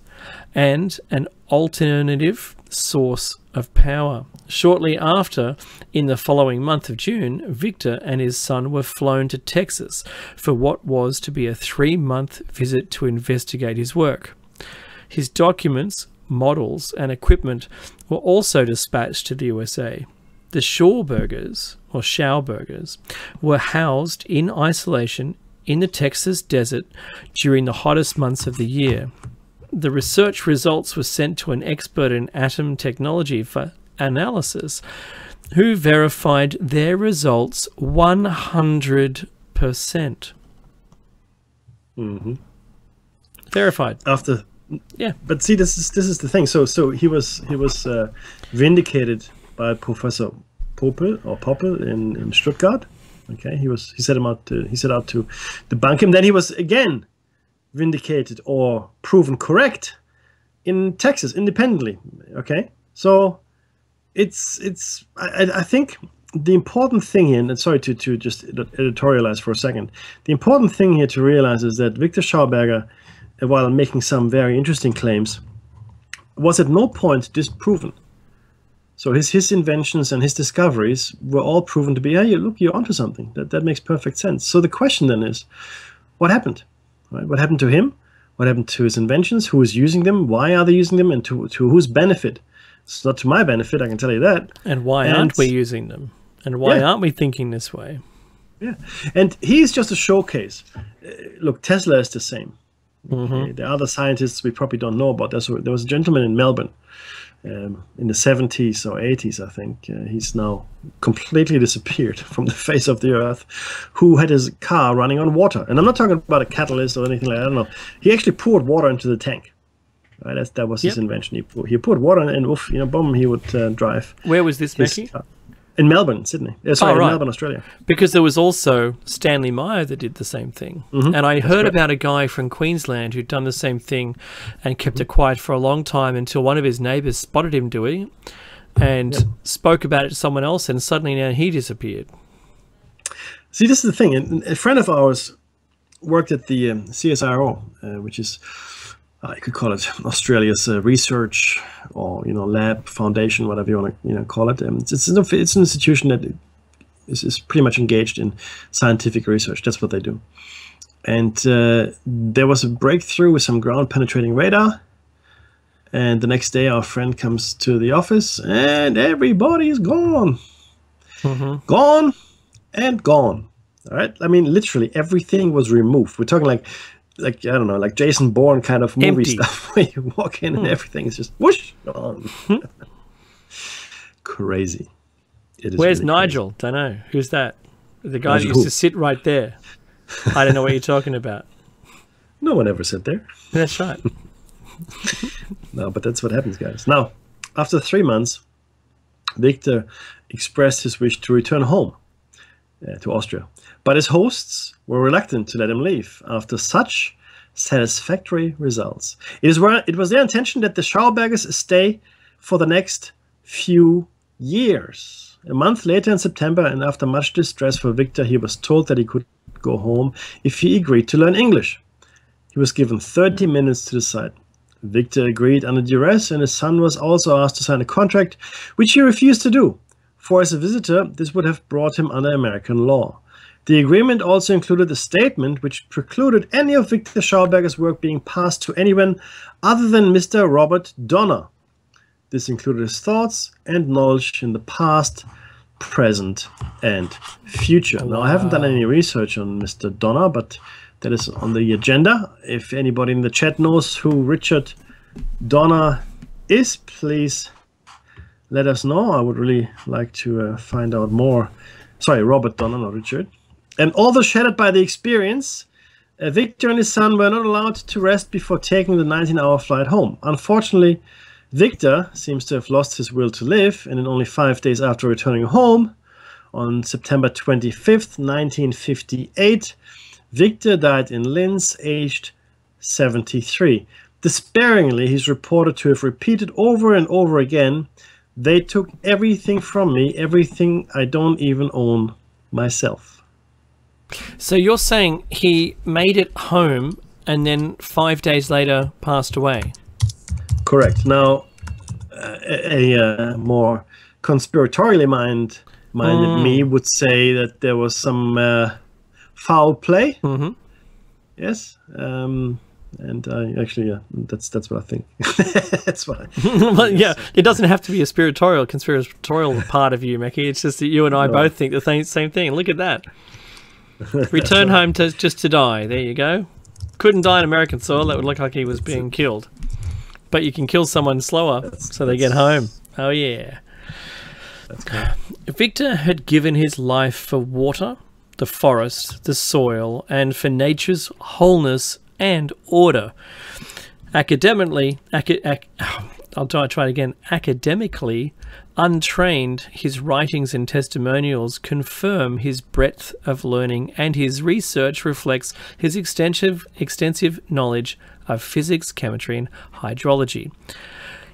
and an alternative source of power. Shortly after, in the following month of June, Viktor and his son were flown to Texas for what was to be a 3-month visit to investigate his work. His documents, models, and equipment were also dispatched to the USA. The Schaubergers were housed in isolation in the Texas desert during the hottest months of the year. The research results were sent to an expert in atom technology for analysis, who verified their results 100%. Verified. After, yeah. But see, this is the thing. So he was vindicated by Professor Poppel in Stuttgart. Okay, he set out to debunk him. Then he was again vindicated or proven correct in Texas independently. Okay, so I think the important thing here, and sorry to just editorialize for a second, the important thing here to realize is that Viktor Schauberger, while making some very interesting claims, was at no point disproven. So his inventions and his discoveries were all proven to be, hey, look, you're onto something. That makes perfect sense. So the question then is, what happened? Right? What happened to him? What happened to his inventions? Who is using them? Why are they using them? And to whose benefit? It's not to my benefit, I can tell you that. And why aren't we using them? And why aren't we thinking this way? Yeah, and he's just a showcase. Look, Tesla is the same. Okay? The other scientists we probably don't know about. There was a gentleman in Melbourne in the 70s or 80s, I think. He's now completely disappeared from the face of the earth, who had his car running on water. And I'm not talking about a catalyst or anything like that. I don't know. He actually poured water into the tank. Right? That was his invention. He poured water and oof, boom, he would drive. Where was this, Mickey? In Melbourne, Sydney. In Melbourne, Australia. Because there was also Stanley Meyer that did the same thing. And I heard about a guy from Queensland who'd done the same thing and kept it quiet for a long time until one of his neighbours spotted him doing it and spoke about it to someone else, and suddenly now he disappeared. See, this is the thing. A friend of ours worked at the CSIRO, which is... you could call it Australia's research or lab foundation, whatever you want to call it. It's an institution that is pretty much engaged in scientific research. That's what they do. And there was a breakthrough with some ground penetrating radar. And the next day, our friend comes to the office, and everybody's gone, gone, and gone. All right. I mean, literally everything was removed. We're talking like I don't know, like Jason Bourne kind of movie stuff, where you walk in and everything is just whoosh gone. Crazy. It is. Where's really Nigel? Don't know. Who's that? The guy that used to sit right there. I don't know what you're talking about. No one ever sat there. That's right. No, but that's what happens, guys. Now, after 3 months, Viktor expressed his wish to return home to Austria. But his hosts were reluctant to let him leave after such satisfactory results. It was their intention that the Schaubergers stay for the next few years. A month later in September, and after much distress for Viktor, he was told that he could go home if he agreed to learn English. He was given 30 minutes to decide. Viktor agreed under duress, and his son was also asked to sign a contract, which he refused to do. For as a visitor, this would have brought him under American law. The agreement also included a statement which precluded any of Viktor Schauberger's work being passed to anyone other than Mr. Robert Donner. This included his thoughts and knowledge in the past, present, and future. Now, I haven't done any research on Mr. Donner, but that is on the agenda. If anybody in the chat knows who Richard Donner is, please let us know. I would really like to find out more. Sorry, Robert Donner, not Richard. And although shattered by the experience, Viktor and his son were not allowed to rest before taking the 19-hour flight home. Unfortunately, Viktor seems to have lost his will to live, and in only 5 days after returning home, on September 25th, 1958, Viktor died in Linz, aged 73. Despairingly, he's reported to have repeated over and over again, "They took everything from me, everything I don't even own myself." So you're saying he made it home and then 5 days later passed away? Correct. Now, a more conspiratorially minded me would say that there was some foul play. Yes. And actually, that's what I think. That's what well, yeah, it doesn't have to be a conspiratorial part of you, Mackie. It's just that you and I both think the same thing. Look at that. Return home just to die. There you go. Couldn't die in American soil. That would look like he was being killed. But you can kill someone slower so they get home. Oh, yeah. That's cool. Viktor had given his life for water, the forest, the soil, and for nature's wholeness and order. Academically, untrained, his writings and testimonials confirm his breadth of learning, and his research reflects his extensive knowledge of physics, chemistry, and hydrology.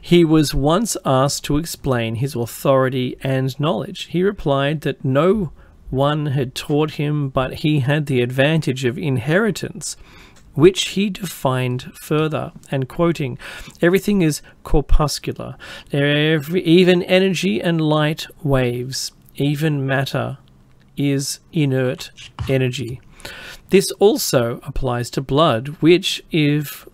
He was once asked to explain his authority and knowledge. He replied that no one had taught him, but he had the advantage of inheritance. which he defined further, and quoting, "Everything is corpuscular, even energy and light waves, even matter is inert energy. This also applies to blood, which is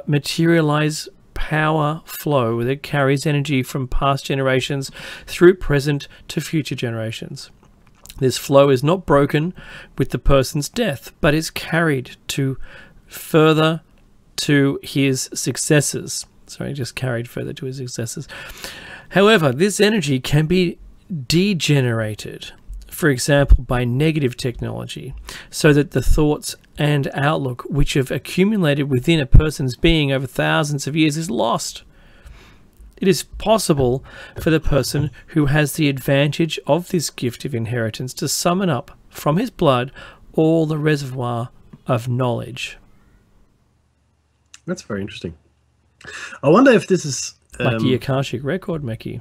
materialized power flow that carries energy from past generations through present to future generations. This flow is not broken with the person's death, but is carried to further to his successors." Sorry, just carried further to his successors. "However, this energy can be degenerated, for example, by negative technology, so that the thoughts and outlook which have accumulated within a person's being over thousands of years is lost. It is possible for the person who has the advantage of this gift of inheritance to summon up from his blood all the reservoir of knowledge." That's very interesting. I wonder if this is like the Akashic record, Mickey.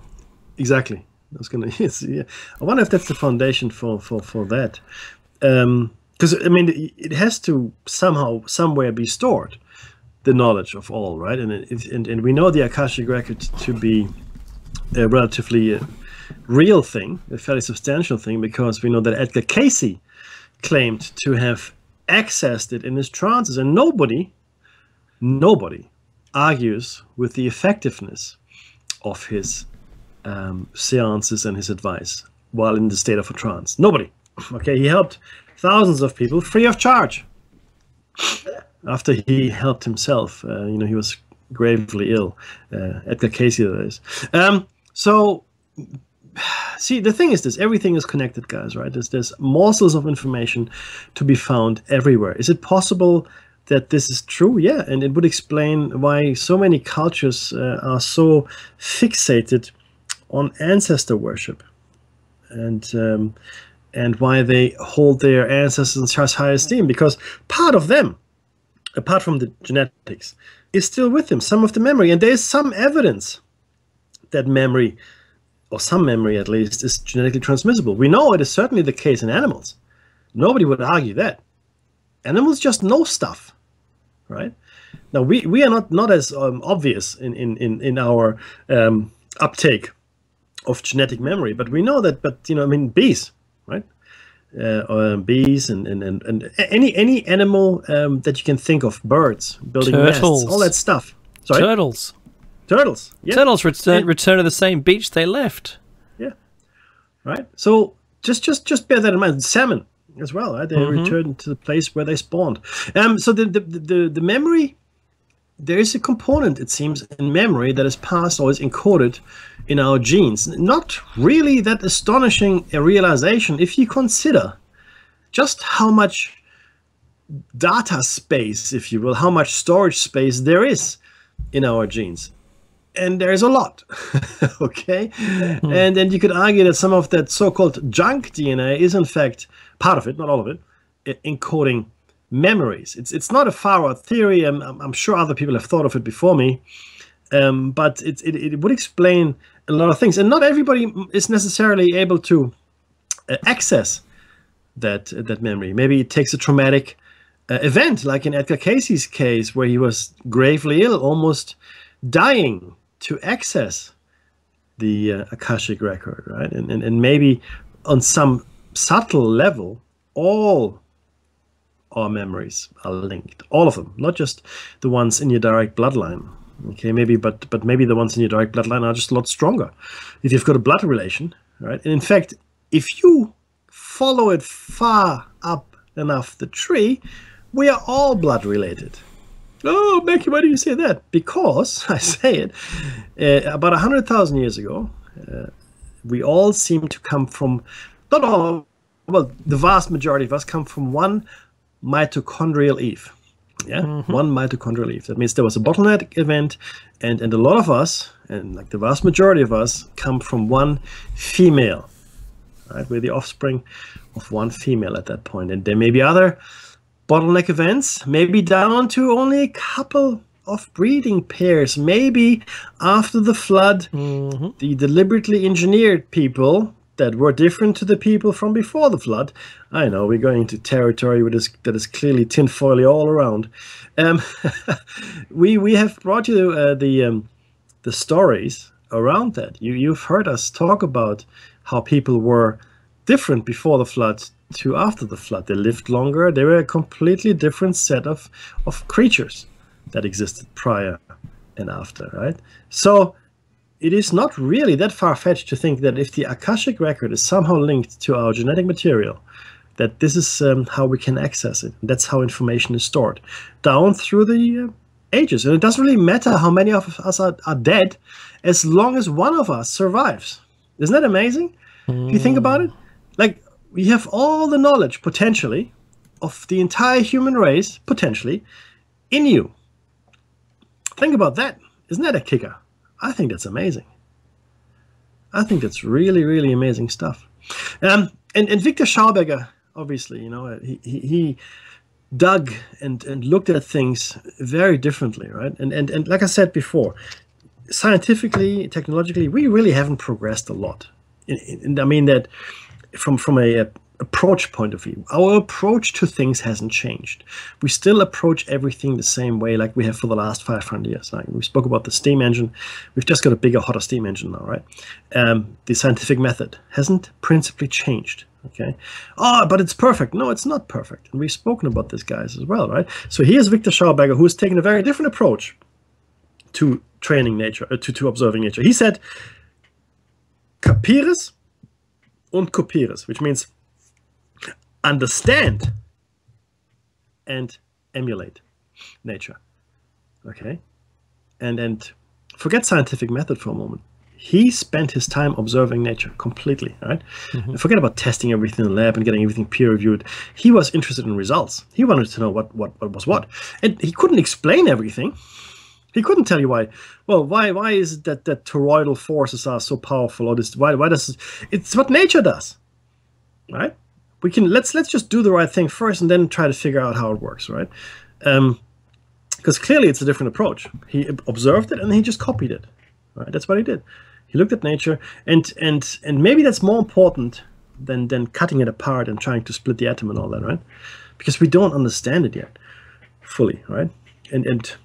Exactly. I was gonna. Yes, yeah. I wonder if that's the foundation for that, because I mean, it has to somehow, somewhere be stored, the knowledge of all, right? And we know the Akashic record to be a relatively real thing, a fairly substantial thing, because we know that Edgar Cayce claimed to have accessed it in his trances, and nobody argues with the effectiveness of his seances and his advice while in the state of a trance. Nobody. Okay, he helped thousands of people free of charge. After he helped himself, he was gravely ill. Edgar Cayce, that is. So, see, the thing is this: everything is connected, guys. Right? There's morsels of information to be found everywhere. Is it possible that this is true? Yeah, and it would explain why so many cultures are so fixated on ancestor worship, and why they hold their ancestors in such high esteem, because part of them, apart from the genetics, is still with them, some of the memory, and there is some evidence that memory, or some memory at least, is genetically transmissible. We know it is certainly the case in animals. Nobody would argue that. Animals just know stuff, right? Now we are not as obvious in our uptake of genetic memory, but we know that. But I mean, bees, right? Bees and any animal that you can think of, birds building turtles, nests, all that stuff. Sorry? Turtles, yeah. Turtles return to the same beach they left. Yeah, right. So just bear that in mind. Salmon as well, right? They return to the place where they spawned. So the memory, there is a component, it seems, in memory that is passed or is encoded in our genes. Not really that astonishing a realization if you consider just how much data space, if you will, how much storage space there is in our genes. And there's a lot, okay? And then you could argue that some of that so-called junk DNA is in fact part of it, not all of it, encoding memories. It's not a far-out theory. I'm sure other people have thought of it before me, but it would explain a lot of things. And not everybody is necessarily able to access that memory. Maybe it takes a traumatic event, like in Edgar Cayce's case, where he was gravely ill, almost dying, to access the Akashic record, right? And maybe on some subtle level, all our memories are linked, all of them, not just the ones in your direct bloodline. Okay, maybe, but maybe the ones in your direct bloodline are just a lot stronger if you've got a blood relation, right? And in fact, if you follow it far up enough the tree, we are all blood related. Oh, Becky, why do you say that? Because I say it about 100,000 years ago, we all seem to come from, not all, well, the vast majority of us come from one mitochondrial eve. Yeah, one mitochondrial eve. That means there was a bottleneck event, and a lot of us, and like the vast majority of us, come from one female. Right, we're the offspring of one female at that point, and there may be other bottleneck events, maybe down to only a couple of breeding pairs. Maybe after the flood, the deliberately engineered people that were different to the people from before the flood. I know we're going into territory that is clearly tinfoil all around. We have brought you the stories around that. You've heard us talk about how people were different before the flood to after the flood. They lived longer. They were a completely different set of creatures that existed prior and after, right? So it is not really that far-fetched to think that if the Akashic record is somehow linked to our genetic material, that this is how we can access it. That's how information is stored down through the ages. And it doesn't really matter how many of us are dead, as long as one of us survives. Isn't that amazing? If you think about it, like, we have all the knowledge, potentially, of the entire human race, potentially, in you. Think about that. Isn't that a kicker? I think that's amazing. I think that's really, really amazing stuff. And Viktor Schauberger, obviously, you know, he dug and looked at things very differently, right? And like I said before, scientifically, technologically, we really haven't progressed a lot. And I mean that from a approach point of view. Our approach to things hasn't changed. We still approach everything the same way like we have for the last 500 years. Like we spoke about the steam engine. We've just got a bigger, hotter steam engine now, right? The scientific method hasn't principally changed. Okay. Oh, but it's perfect. No, it's not perfect. And we've spoken about this, guys, as well, right? So here's Viktor Schauberger, who has taken a very different approach to training nature, to observing nature. He said, "Kapires und kopieres," which means understand and emulate nature. Okay, and forget scientific method for a moment. He spent his time observing nature completely, right? And forget about testing everything in the lab and getting everything peer reviewed. He was interested in results. He wanted to know what was what, and he couldn't explain everything. He couldn't tell you why. Well, why is it that toroidal forces are so powerful, or this? Why does it's what nature does, right? We can let's just do the right thing first, and then try to figure out how it works, right? Because clearly it's a different approach. He observed it and he just copied it, right? That's what he did. He looked at nature, and maybe that's more important than cutting it apart and trying to split the atom and all that, right? Because we don't understand it yet fully, right? And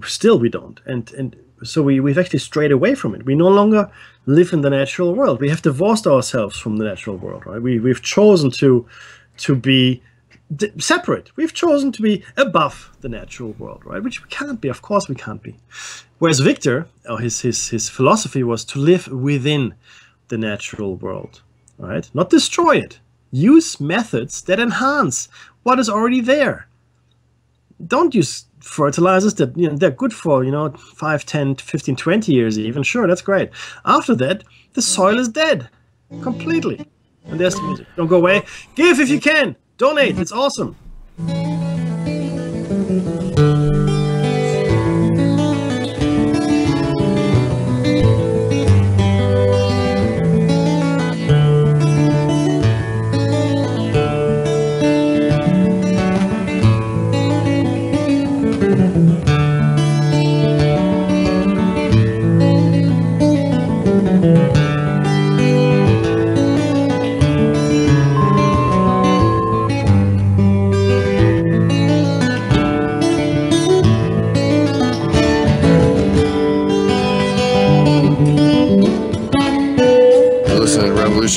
still we don't, and so we've actually strayed away from it. We no longer live in the natural world. We have divorced ourselves from the natural world, right? We've chosen to be separate. We've chosen to be above the natural world, right? Which we can't be. Of course we can't be. Whereas Viktor, or his philosophy was to live within the natural world, right? Not destroy it. Use methods that enhance what is already there. Don't use fertilizers that, you know, they're good for, 5, 10, 15, 20 years even. Sure, that's great. After that, the soil is dead completely. And there's the music. Don't go away. Give if you can. Donate. It's awesome.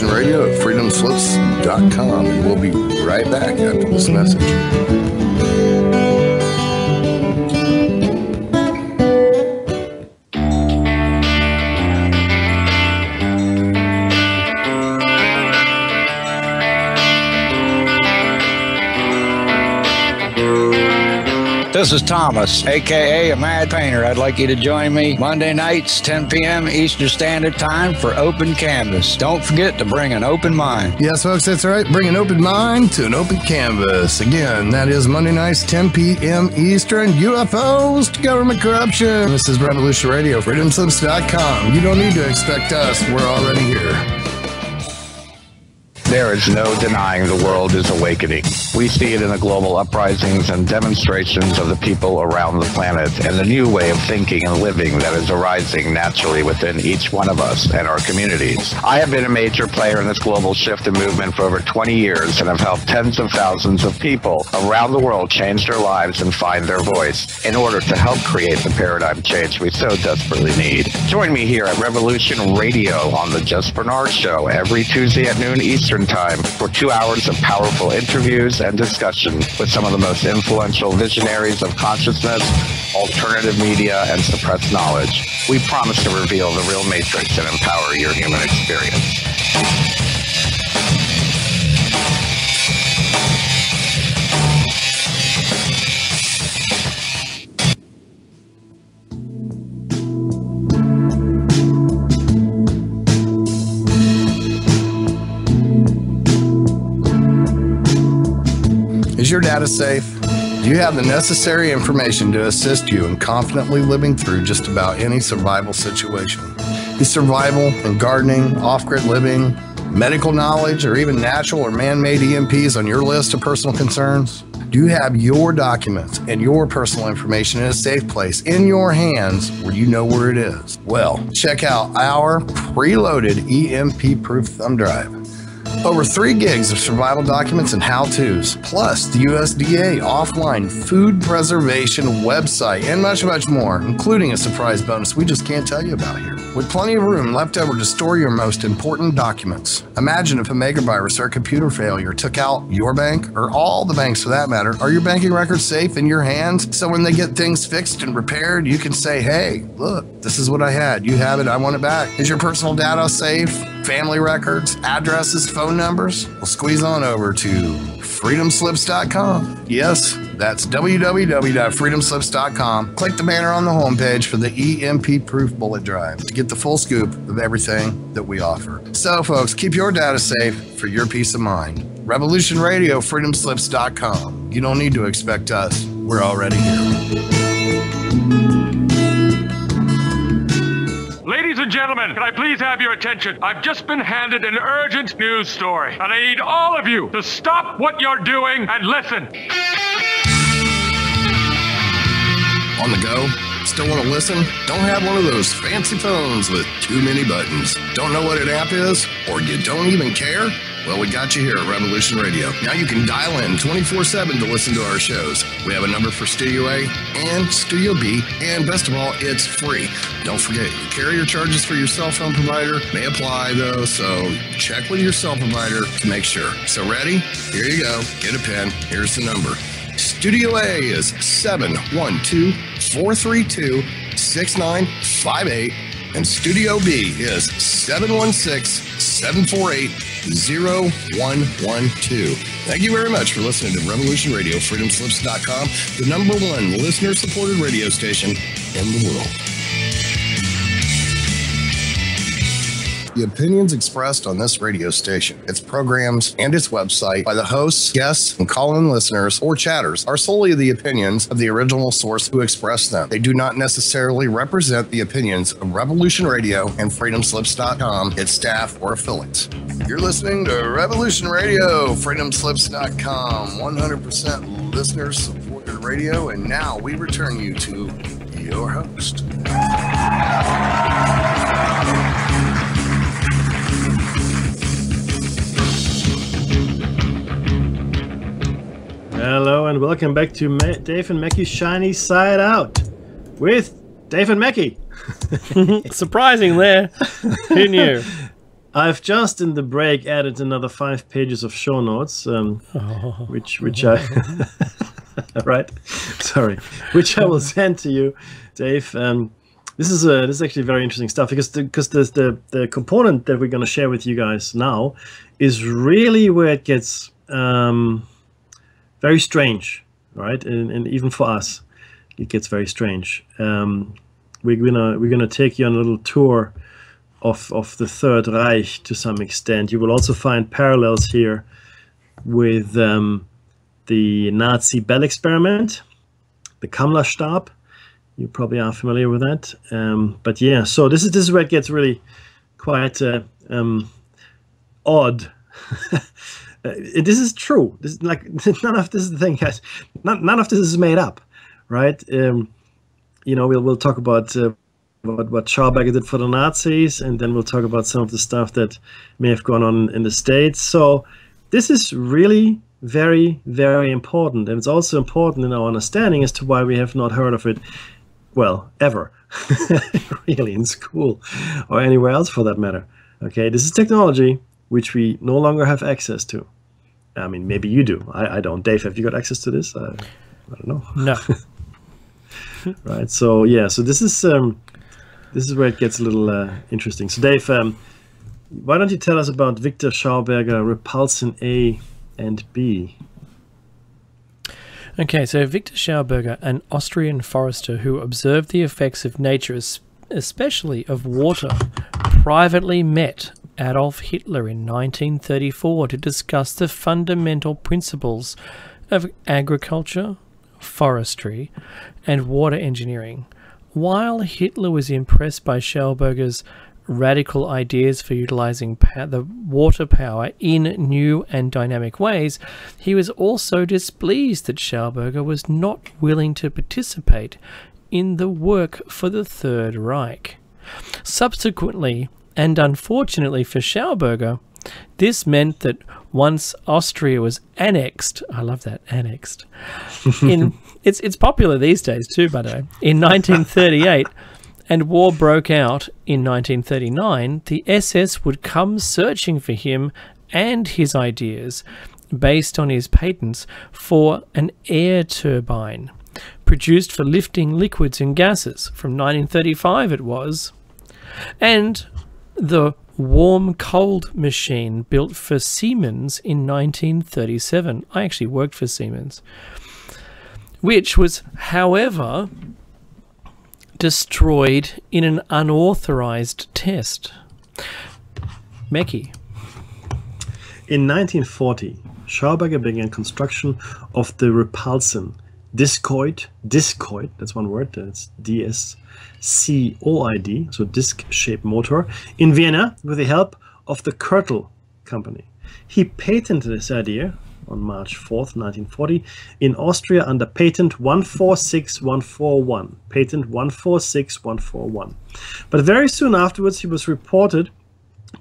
Radio at freedomslips.com, and we'll be right back after this message. This is Thomas, a.k.a. a Mad Painter. I'd like you to join me Monday nights, 10 p.m. Eastern Standard Time for Open Canvas. Don't forget to bring an open mind. Yes, folks, that's right. Bring an open mind to an open canvas. Again, that is Monday nights, 10 p.m. Eastern. UFOs to government corruption. This is Revolution Radio, freedomslips.com. You don't need to expect us. We're already here. There is no denying the world is awakening. We see it in the global uprisings and demonstrations of the people around the planet and the new way of thinking and living that is arising naturally within each one of us and our communities. I have been a major player in this global shift and movement for over 20 years and have helped tens of thousands of people around the world change their lives and find their voice in order to help create the paradigm change we so desperately need. Join me here at Revolution Radio on the Just Bernard Show every Tuesday at noon Eastern Time for 2 hours of powerful interviews and discussion with some of the most influential visionaries of consciousness, alternative media, and suppressed knowledge. We promise to reveal the real matrix and empower your human experience. Is your data safe? Do you have the necessary information to assist you in confidently living through just about any survival situation? Is survival and gardening, off-grid living, medical knowledge, or even natural or man-made EMPs on your list of personal concerns? Do you have your documents and your personal information in a safe place in your hands where you know where it is? Well, check out our preloaded EMP-proof thumb drive. Over 3 gigs of survival documents and how-tos, plus the USDA offline food preservation website, and much, much more, including a surprise bonus we just can't tell you about here. With plenty of room left over to store your most important documents. Imagine if a megavirus or a computer failure took out your bank, or all the banks for that matter. Are your banking records safe in your hands? So when they get things fixed and repaired, you can say, hey, look, this is what I had. You have it, I want it back. Is your personal data safe? Family records, addresses, phone numbers? Well, squeeze on over to freedomslips.com. Yes, that's www.freedomslips.com. Click the banner on the homepage for the EMP-proof bullet drive to get the full scoop of everything that we offer. So, folks, keep your data safe for your peace of mind. Revolution Radio, freedomslips.com. You don't need to expect us. We're already here. Ladies and gentlemen, can I please have your attention? I've just been handed an urgent news story, and I need all of you to stop what you're doing and listen. On the go? Still want to listen? Don't have one of those fancy phones with too many buttons. Don't know what an app is? Or you don't even care? Well, we got you here at Revolution Radio. Now you can dial in 24/7 to listen to our shows. We have a number for Studio A and Studio B, and best of all, it's free. Don't forget, carrier charges for your cell phone provider may apply, though, so check with your cell provider to make sure. So ready? Here you go. Get a pen. Here's the number. Studio A is 712-432-6958, and Studio B is 716-748-0112. Thank you very much for listening to Revolution Radio, freedomslips.com, the #1 listener-supported radio station in the world. The opinions expressed on this radio station, its programs, and its website by the hosts, guests, and call-in listeners or chatters are solely the opinions of the original source who expressed them. They do not necessarily represent the opinions of Revolution Radio and freedomslips.com, its staff, or affiliates. You're listening to Revolution Radio, freedomslips.com, 100% listener-supported radio, and now we return you to your host. Hello and welcome back to Dave and Mackey's Shiny Side Out with Dave and Mackey. Surprising there. Who knew? I've just in the break added another 5 pages of show notes, which I right, sorry, which I will send to you, Dave. This is actually very interesting stuff because the component that we're going to share with you guys now is really where it gets very strange, right? And even for us, it gets very strange. We're gonna take you on a little tour of the Third Reich to some extent. You will also find parallels here with the Nazi Bell experiment, the Kammlerstab. You probably are familiar with that. But yeah, so this is where it gets really quite odd This is true. This is like none of this is the thing, guys. None of this is made up, right? We'll talk about what Schauberger did for the Nazis, and then we'll talk about some of the stuff that may have gone on in the States. So this is really very, very important, and it's also important in our understanding as to why we have not heard of it, well, ever, really, in school or anywhere else for that matter. Okay, this is technology which we no longer have access to. I mean, maybe you do. I don't. Dave, have you got access to this? I don't know. No. Right. So yeah. So this is where it gets a little interesting. So Dave, why don't you tell us about Viktor Schauberger, repulsion A and B? Okay, so Viktor Schauberger, an Austrian forester who observed the effects of nature, especially of water, privately met Adolf Hitler in 1934 to discuss the fundamental principles of agriculture, forestry, and water engineering. While Hitler was impressed by Schauberger's radical ideas for utilizing the water power in new and dynamic ways, he was also displeased that Schauberger was not willing to participate in the work for the Third Reich. Subsequently, and unfortunately for Schauberger, this meant that once Austria was annexed, I love that, annexed, it's popular these days too, by the way, in 1938, and war broke out in 1939, the SS would come searching for him and his ideas, based on his patents, for an air turbine, produced for lifting liquids and gases, from 1935 it was, and the warm-cold machine built for Siemens in 1937. I actually worked for Siemens, which was, however, destroyed in an unauthorized test. Meki. In 1940, Schauberger began construction of the repulsion discoid, that's one word, that's D-S-C-O-I-D, so disc-shaped motor, in Vienna with the help of the Kurtel company. He patented this idea on March 4th, 1940, in Austria under patent 146141. Patent 146141. But very soon afterwards, he was reported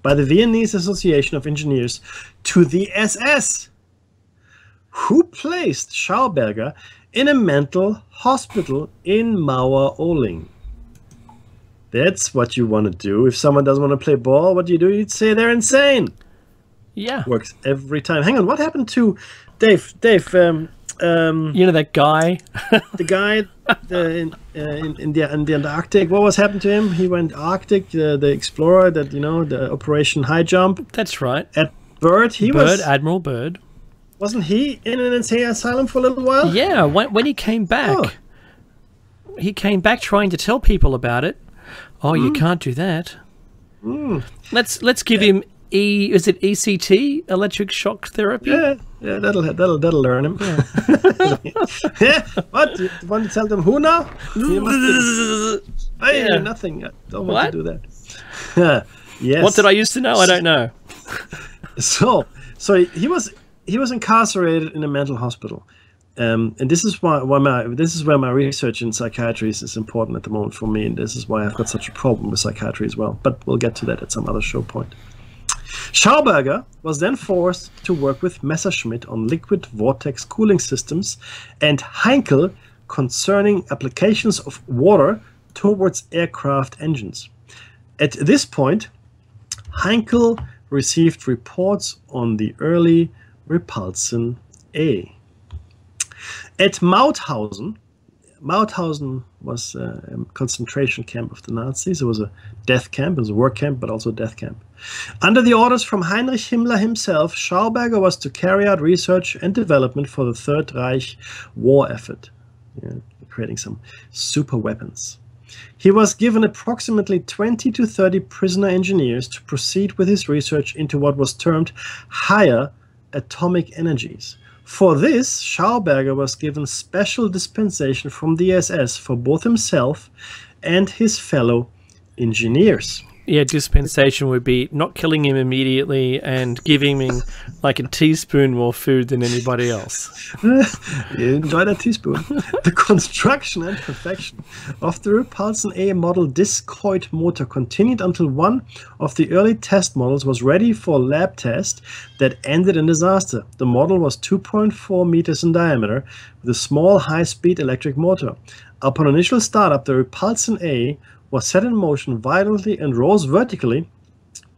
by the Viennese Association of Engineers to the SS, who placed Schauberger in a mental hospital in Mauer-Oling. That's what you want to do. If someone doesn't want to play ball, what do? You'd say they're insane. Yeah. Works every time. Hang on, what happened to Dave, you know that guy? the guy in the Antarctic? What was happened to him? He went Arctic, the explorer, that, the Operation High Jump. That's right. At Byrd, Admiral Byrd. Wasn't he in an insane asylum for a little while? Yeah, when he came back, he came back trying to tell people about it. Oh, you can't do that. Let's give him is it ECT, electric shock therapy? Yeah, that'll learn him. Yeah. Yeah. What? You want to tell them who now? Hey, nothing. I don't want to do that. Yes. What did I used to know? I don't know. So he was incarcerated in a mental hospital, and this is where my research in psychiatry is important at the moment for me, and this is why I've got such a problem with psychiatry as well. But we'll get to that at some other show point. Schauberger was then forced to work with Messerschmitt on liquid vortex cooling systems and Heinkel concerning applications of water towards aircraft engines. At this point, Heinkel received reports on the early repulsion A. At Mauthausen was a concentration camp of the Nazis. It was a death camp, it was a work camp, but also a death camp. Under the orders from Heinrich Himmler himself, Schauberger was to carry out research and development for the Third Reich war effort, creating some super weapons. He was given approximately 20 to 30 prisoner engineers to proceed with his research into what was termed higher atomic energies. For this, Schauberger was given special dispensation from the SS for both himself and his fellow engineers. Yeah, dispensation would be not killing him immediately and giving him like a teaspoon more food than anybody else. You enjoy that teaspoon. The construction and perfection of the Repulsion A model discoid motor continued until one of the early test models was ready for lab test that ended in disaster. The model was 2.4 meters in diameter with a small high-speed electric motor. Upon initial startup, the Repulsion A was set in motion violently and rose vertically,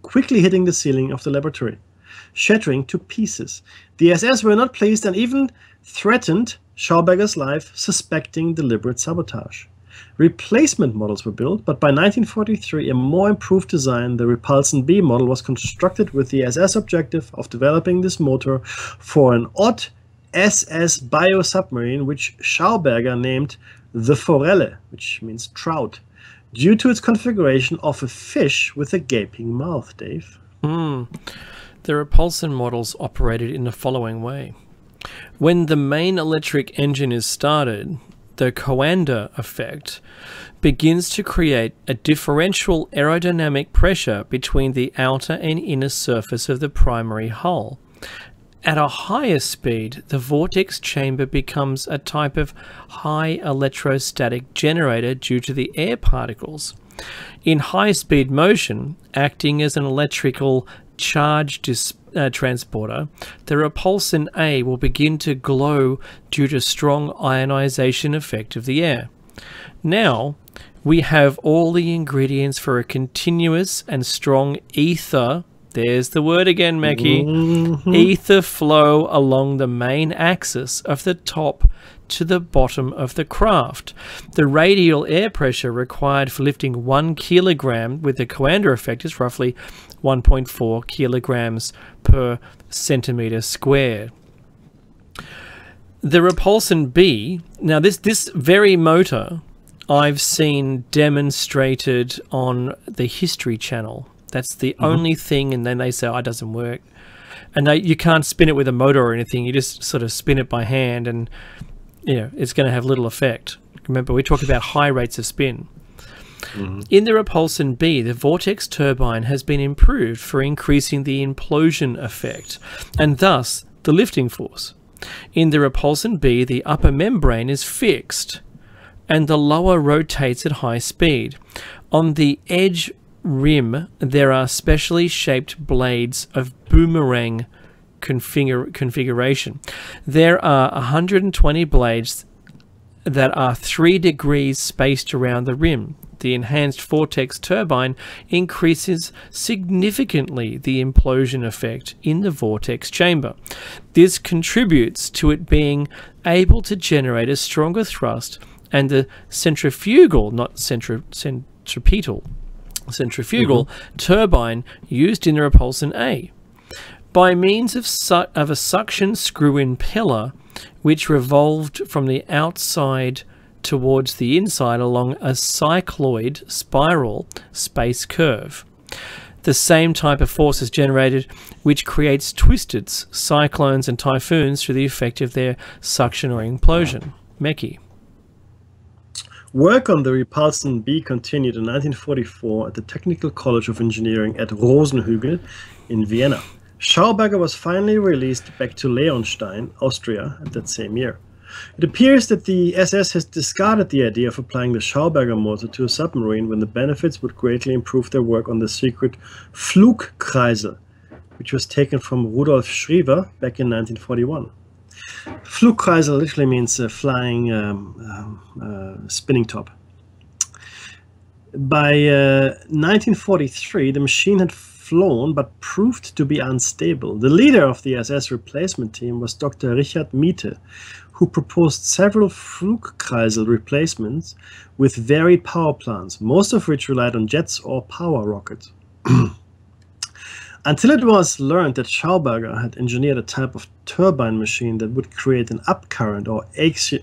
quickly hitting the ceiling of the laboratory, shattering to pieces. The SS were not pleased and even threatened Schauberger's life, suspecting deliberate sabotage. Replacement models were built, but by 1943 a more improved design, the Repulsion B model, was constructed with the SS objective of developing this motor for an odd SS bio-submarine, which Schauberger named the Forelle, which means trout, due to its configuration of a fish with a gaping mouth, Dave. The Repulsion models operated in the following way. When the main electric engine is started, the Coanda effect begins to create a differential aerodynamic pressure between the outer and inner surface of the primary hull. At a higher speed, the vortex chamber becomes a type of high electrostatic generator due to the air particles. In high-speed motion, acting as an electrical charge transporter, the Repulsion A will begin to glow due to strong ionization effect of the air. Now, we have all the ingredients for a continuous and strong ether. There's the word again, Mackie. Ether flow along the main axis of the top to the bottom of the craft. The radial air pressure required for lifting 1 kilogram with the Coanda effect is roughly 1.4 kilograms per centimeter squared. The Repulsion B, now this very motor I've seen demonstrated on the History Channel. That's the only thing, and then they say, oh, it doesn't work. And you can't spin it with a motor or anything. You just sort of spin it by hand, and it's going to have little effect. Remember, we talk about high rates of spin. In the Repulsion B, the vortex turbine has been improved for increasing the implosion effect, and thus the lifting force. In the Repulsion B, the upper membrane is fixed, and the lower rotates at high speed. On the edge rim, there are specially shaped blades of boomerang configuration. There are 120 blades that are 3 degrees spaced around the rim. The enhanced vortex turbine increases significantly the implosion effect in the vortex chamber. This contributes to it being able to generate a stronger thrust, and the centrifugal, not centripetal, centrifugal turbine used in the Repulsion A. By means of a suction screw-in pillar, which revolved from the outside towards the inside along a cycloid spiral space curve. The same type of force is generated, which creates twisteds, cyclones, and typhoons through the effect of their suction or implosion. Meki. Work on the Repulsion B continued in 1944 at the Technical College of Engineering at Rosenhügel in Vienna. Schauberger was finally released back to Leonstein, Austria, that same year. It appears that the SS has discarded the idea of applying the Schauberger motor to a submarine when the benefits would greatly improve their work on the secret Flugkreisel, which was taken from Rudolf Schriever back in 1941. Flugkreisel literally means flying spinning top. By 1943, the machine had flown but proved to be unstable. The leader of the SS replacement team was Dr. Richard Miete, who proposed several Flugkreisel replacements with varied power plants, most of which relied on jets or power rockets. Until it was learned that Schauberger had engineered a type of turbine machine that would create an upcurrent, or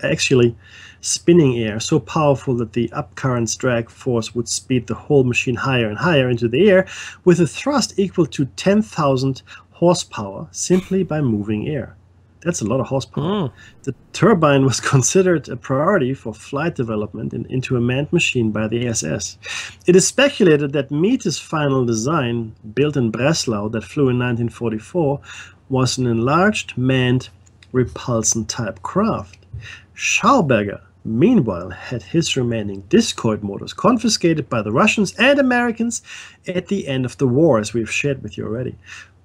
actually spinning air, so powerful that the upcurrent's drag force would speed the whole machine higher and higher into the air with a thrust equal to 10,000 horsepower simply by moving air. That's a lot of horsepower. The turbine was considered a priority for flight development into a manned machine by the SS. It is speculated that Mete's final design, built in Breslau, that flew in 1944, was an enlarged manned repulsion-type craft. Schauberger, meanwhile, had his remaining discoid motors confiscated by the Russians and Americans at the end of the war, as we've shared with you already.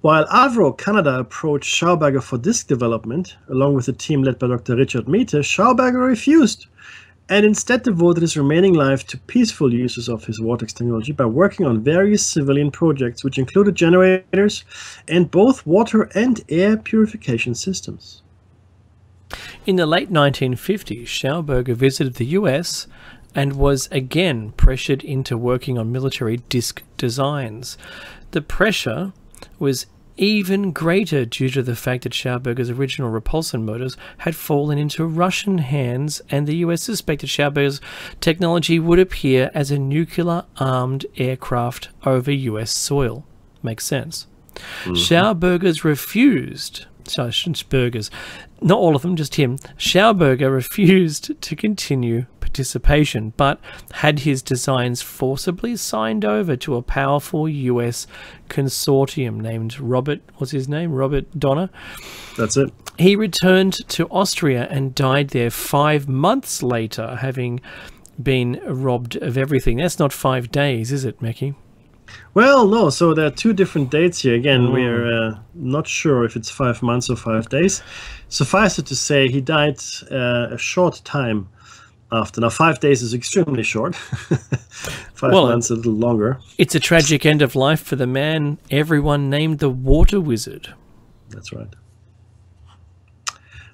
While Avro Canada approached Schauberger for disc development, along with a team led by Dr. Richard Mete, Schauberger refused and instead devoted his remaining life to peaceful uses of his vortex technology by working on various civilian projects, which included generators and both water and air purification systems. In the late 1950s, Schauberger visited the US and was again pressured into working on military disc designs. The pressure was even greater due to the fact that Schauberger's original repulsion motors had fallen into Russian hands, and the US suspected Schauberger's technology would appear as a nuclear-armed aircraft over US soil. Makes sense. Schauberger's refused... Sorry, Schauberger's... Not all of them, just him. Schauberger refused to continue participation, but had his designs forcibly signed over to a powerful US consortium named Robert Donner. That's it. He returned to Austria and died there 5 months later, having been robbed of everything. That's not 5 days, is it, Meki? Well, no. So there are two different dates here. Again, we're not sure if it's 5 months or 5 days. Suffice it to say, he died a short time after. Now, 5 days is extremely short. 5 months a little longer. It's a tragic end of life for the man everyone named the Water Wizard. That's right.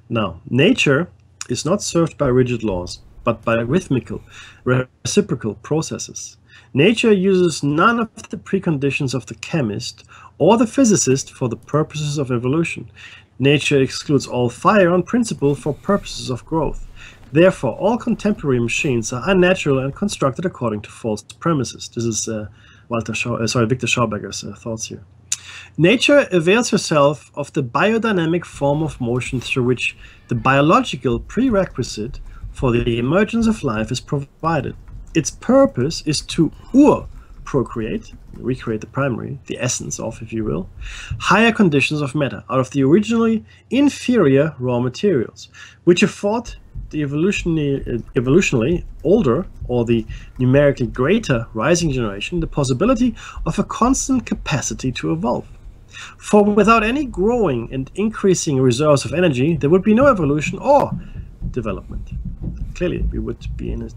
Now, nature is not served by rigid laws, but by rhythmical, reciprocal processes. Nature uses none of the preconditions of the chemist or the physicist for the purposes of evolution. Nature excludes all fire on principle for purposes of growth. Therefore, all contemporary machines are unnatural and constructed according to false premises. This is Viktor Schauberger's thoughts here. Nature avails herself of the biodynamic form of motion through which the biological prerequisite for the emergence of life is provided. Its purpose is to procreate, recreate the primary, the essence of, if you will, higher conditions of matter out of the originally inferior raw materials, which afford the evolutionally older or the numerically greater rising generation the possibility of a constant capacity to evolve. For without any growing and increasing reserves of energy, there would be no evolution or development. Clearly, we would be in a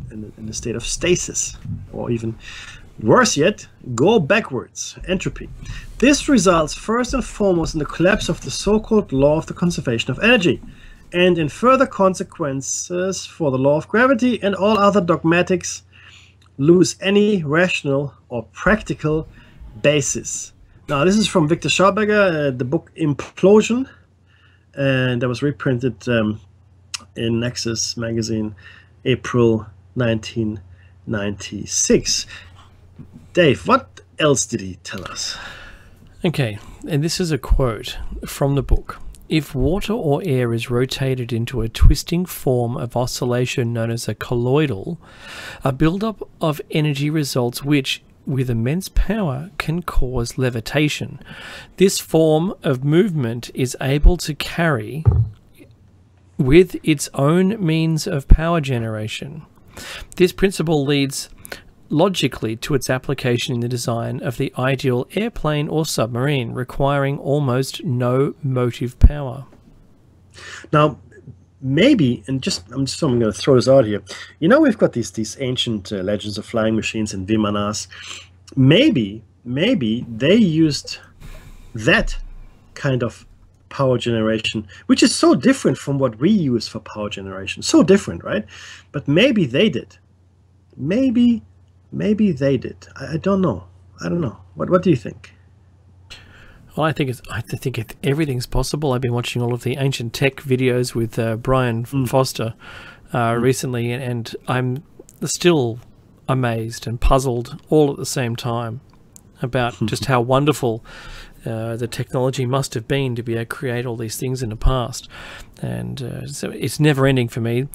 state of stasis, or even worse yet, go backwards, entropy. This results first and foremost in the collapse of the so-called law of the conservation of energy, and in further consequences for the law of gravity, and all other dogmatics lose any rational or practical basis. Now, this is from Viktor Schauberger, the book Implosion, and that was reprinted in Nexus magazine, April 1996. Dave, what else did he tell us? Okay, and this is a quote from the book. If water or air is rotated into a twisting form of oscillation known as a colloidal, a buildup of energy results which, with immense power, can cause levitation. This form of movement is able to carry with its own means of power generation. This principle leads logically to its application in the design of the ideal airplane or submarine, requiring almost no motive power. Now, maybe, and I'm going to throw this out here. You know, we've got these ancient legends of flying machines and Vimanas. Maybe they used that kind of power generation, which is so different from what we use for power generation. So different, right? But maybe they did. Maybe they did. I don't know. What do you think? Well, I think everything's possible. I've been watching all of the ancient tech videos with Brian Foster recently, and I'm still amazed and puzzled all at the same time. about just how wonderful the technology must have been to be able to create all these things in the past. And so it's never ending for me.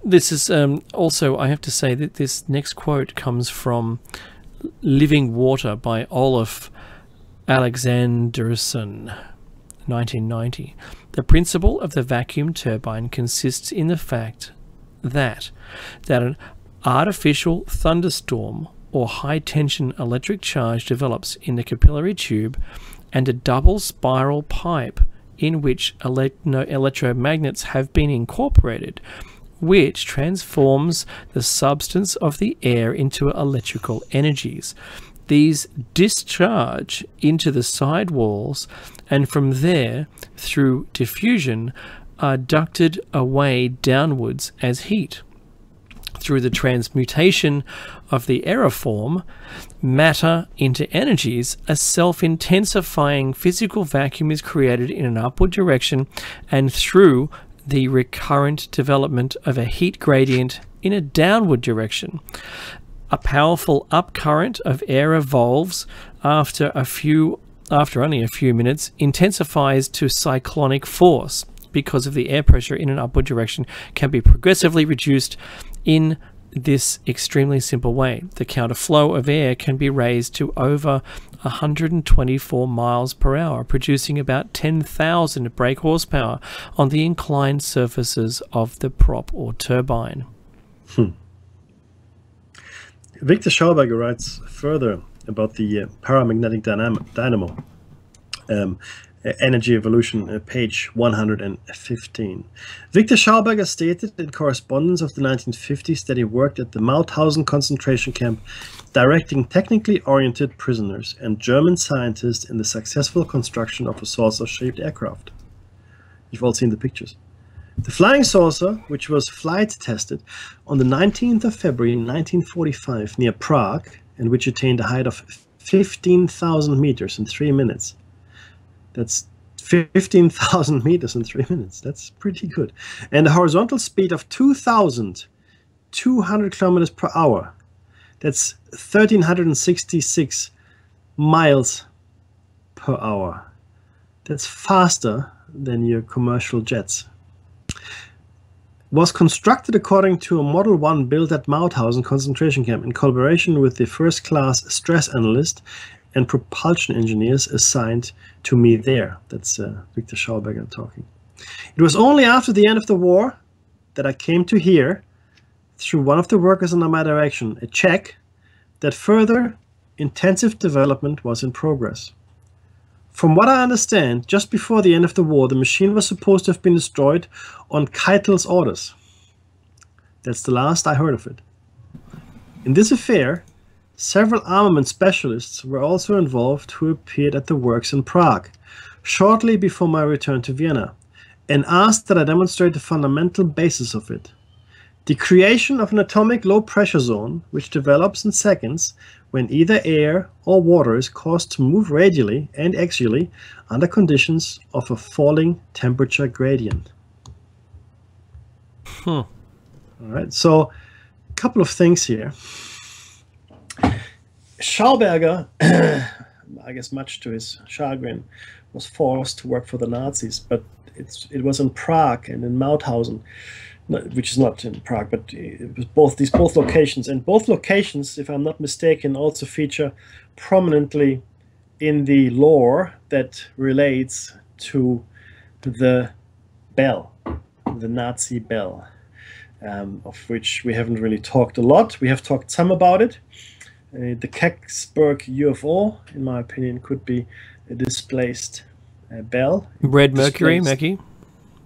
This is also, I have to say that this next quote comes from Living Water by Olaf Alexanderson, 1990. The principle of the vacuum turbine consists in the fact that an artificial thunderstorm or high-tension electric charge develops in the capillary tube, and a double spiral pipe in which electromagnets have been incorporated, which transforms the substance of the air into electrical energies. These discharge into the side walls, and from there, through diffusion, are ducted away downwards as heat. Through the transmutation of the aeriform matter into energies, a self-intensifying physical vacuum is created in an upward direction, and through the recurrent development of a heat gradient in a downward direction. A powerful upcurrent of air evolves after only a few minutes, intensifies to cyclonic force because of the air pressure in an upward direction can be progressively reduced in this extremely simple way. The counterflow of air can be raised to over 124 miles per hour, producing about 10,000 brake horsepower on the inclined surfaces of the prop or turbine. Viktor Schauberger writes further about the paramagnetic dynamo, Energy Evolution, page 115. Viktor Schauberger stated in correspondence of the 1950s that he worked at the Mauthausen concentration camp, directing technically oriented prisoners and German scientists in the successful construction of a saucer-shaped aircraft. You've all seen the pictures. The flying saucer, which was flight tested on the 19th of February 1945 near Prague, and which attained a height of 15,000 meters in 3 minutes. That's 15,000 meters in 3 minutes. That's pretty good. And a horizontal speed of 2,200 kilometers per hour. That's 1,366 miles per hour. That's faster than your commercial jets. Was constructed according to a Model 1 built at Mauthausen concentration camp in collaboration with the first-class stress analyst and propulsion engineers assigned to me there. That's Viktor Schauberger talking. It was only after the end of the war that I came to hear, through one of the workers under my direction, a check that further intensive development was in progress. From what I understand, just before the end of the war, the machine was supposed to have been destroyed on Keitel's orders. That's the last I heard of it. In this affair, several armament specialists were also involved who appeared at the works in Prague shortly before my return to Vienna and asked that I demonstrate the fundamental basis of it. The creation of an atomic low-pressure zone which develops in seconds when either air or water is caused to move radially and axially under conditions of a falling temperature gradient. All right, so a couple of things here. Schauberger, I guess much to his chagrin, was forced to work for the Nazis, but it was in Prague and in Mauthausen, which is not in Prague, but it was both locations. And both locations, if I'm not mistaken, also feature prominently in the lore that relates to the bell, the Nazi bell, of which we haven't really talked a lot. We have talked some about it. The Kecksburg UFO, in my opinion, could be a displaced bell. Red Mercury, Mackie?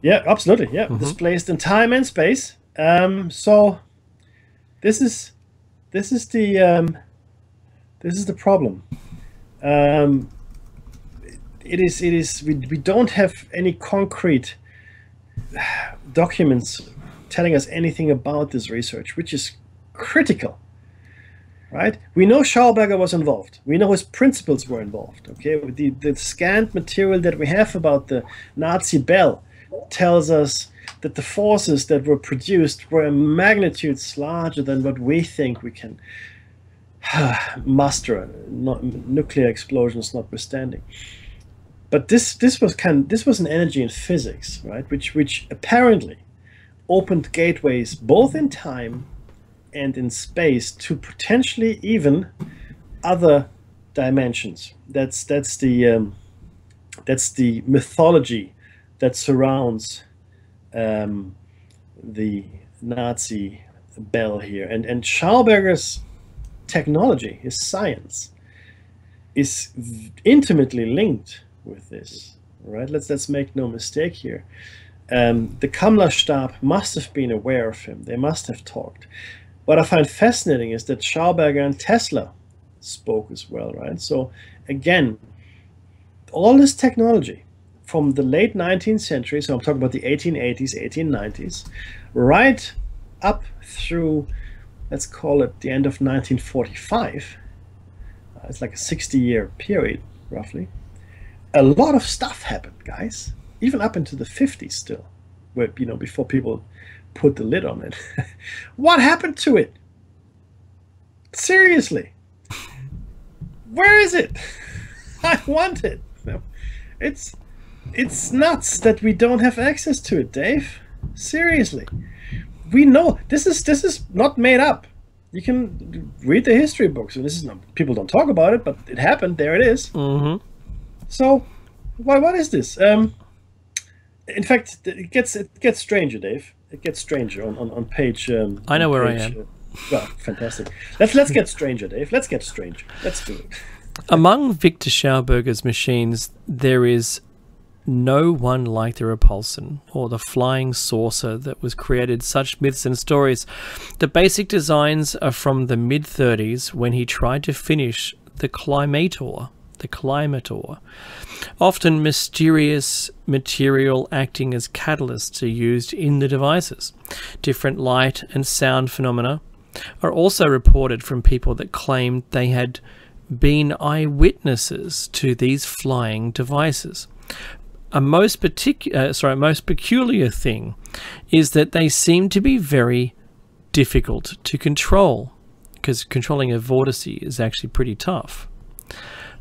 Yeah, absolutely. Yeah, displaced in time and space. So this is the problem. We don't have any concrete documents telling us anything about this research, which is critical. Right? We know Schauberger was involved. We know his principals were involved. Okay, the scant material that we have about the Nazi bell tells us that the forces that were produced were magnitudes larger than what we think we can muster, nuclear explosions notwithstanding. But this was an energy in physics, right? Which apparently opened gateways both in time and in space to potentially even other dimensions. That's the mythology that surrounds the Nazi bell here, and Schauberger's technology, his science, is intimately linked with this. Right? Let's make no mistake here. The Kammlerstab must have been aware of him. They must have talked. What I find fascinating is that Schauberger and Tesla spoke as well, right? So again, all this technology from the late 19th century, so I'm talking about the 1880s, 1890s, right up through, let's call it the end of 1945. It's like a 60-year period, roughly. A lot of stuff happened, guys. Even up into the 50s still, where, before people put the lid on it. What happened to it? Seriously. Where is it? I want it. It's nuts that we don't have access to it, Dave. Seriously. We know this is not made up. You can read the history books, and this is not, people don't talk about it, but it happened. There it is. Mm-hmm. So, what is this? In fact, it gets stranger, Dave. It gets stranger on page. I know where I am. Well, fantastic. Let's get stranger, Dave. Let's get stranger. Let's do it. Among Viktor Schauberger's machines, there is no one like the Repulsion or the flying saucer that was created such myths and stories. The basic designs are from the mid-30s when he tried to finish the Climator. Often mysterious material acting as catalysts are used in the devices. Different light and sound phenomena are also reported from people that claimed they had been eyewitnesses to these flying devices. A most peculiar thing is that they seem to be very difficult to control, because controlling a vortice is actually pretty tough,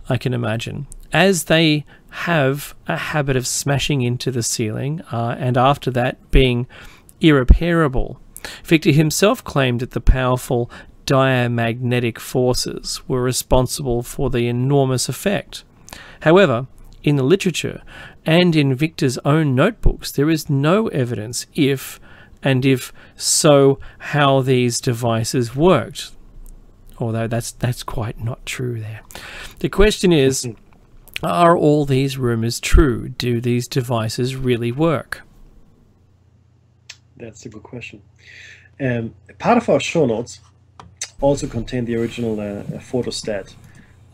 I can imagine, as they have a habit of smashing into the ceiling and after that being irreparable. Viktor himself claimed that the powerful diamagnetic forces were responsible for the enormous effect. However, in the literature and in Viktor's own notebooks, there is no evidence if so, how these devices worked. Although that's quite not true there. The question is, are all these rumors true? Do these devices really work? That's a good question. Part of our show notes also contain the original photostat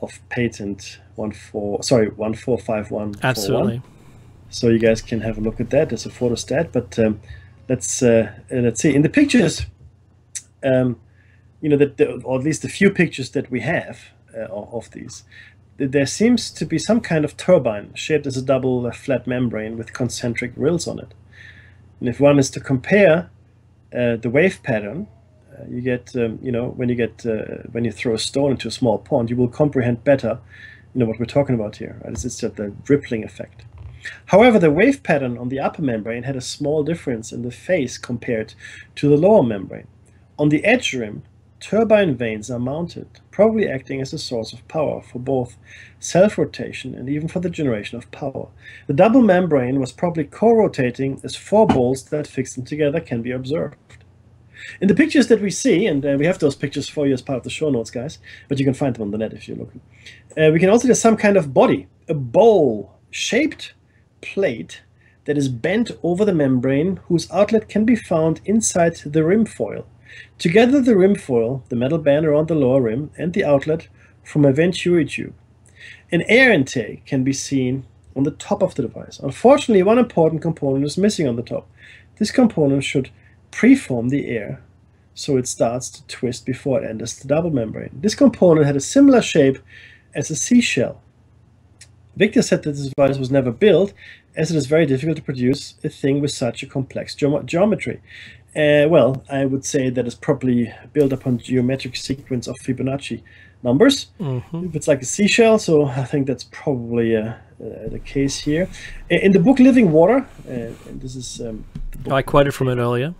of patent 145141. Absolutely. So you guys can have a look at that as a photostat. But let's see in the pictures. Or at least the few pictures that we have of these, there seems to be some kind of turbine shaped as a double flat membrane with concentric rills on it. And if one is to compare the wave pattern, you get, when you throw a stone into a small pond, you will comprehend better, what we're talking about here. Right? It's just the rippling effect. However, the wave pattern on the upper membrane had a small difference in the phase compared to the lower membrane. On the edge rim, turbine vanes are mounted, probably acting as a source of power for both self-rotation and even for the generation of power. The double membrane was probably co-rotating as 4 bolts that fixed them together can be observed. In the pictures that we see, and we have those pictures for you as part of the show notes, guys, but you can find them on the net if you're looking. We can also see some kind of body, a bowl-shaped plate that is bent over the membrane whose outlet can be found inside the rim foil. Together the rim foil, the metal band around the lower rim, and the outlet from a venturi tube. An air intake can be seen on the top of the device. Unfortunately, one important component is missing on the top. This component should preform the air so it starts to twist before it enters the double membrane. This component had a similar shape as a seashell. Viktor said that this device was never built, as it is very difficult to produce a thing with such a complex geometry. Well, I would say that it's probably built upon geometric sequence of Fibonacci numbers. If it's like a seashell, so I think that's probably the case here. In the book Living Water, and this is the book, I quoted from it earlier.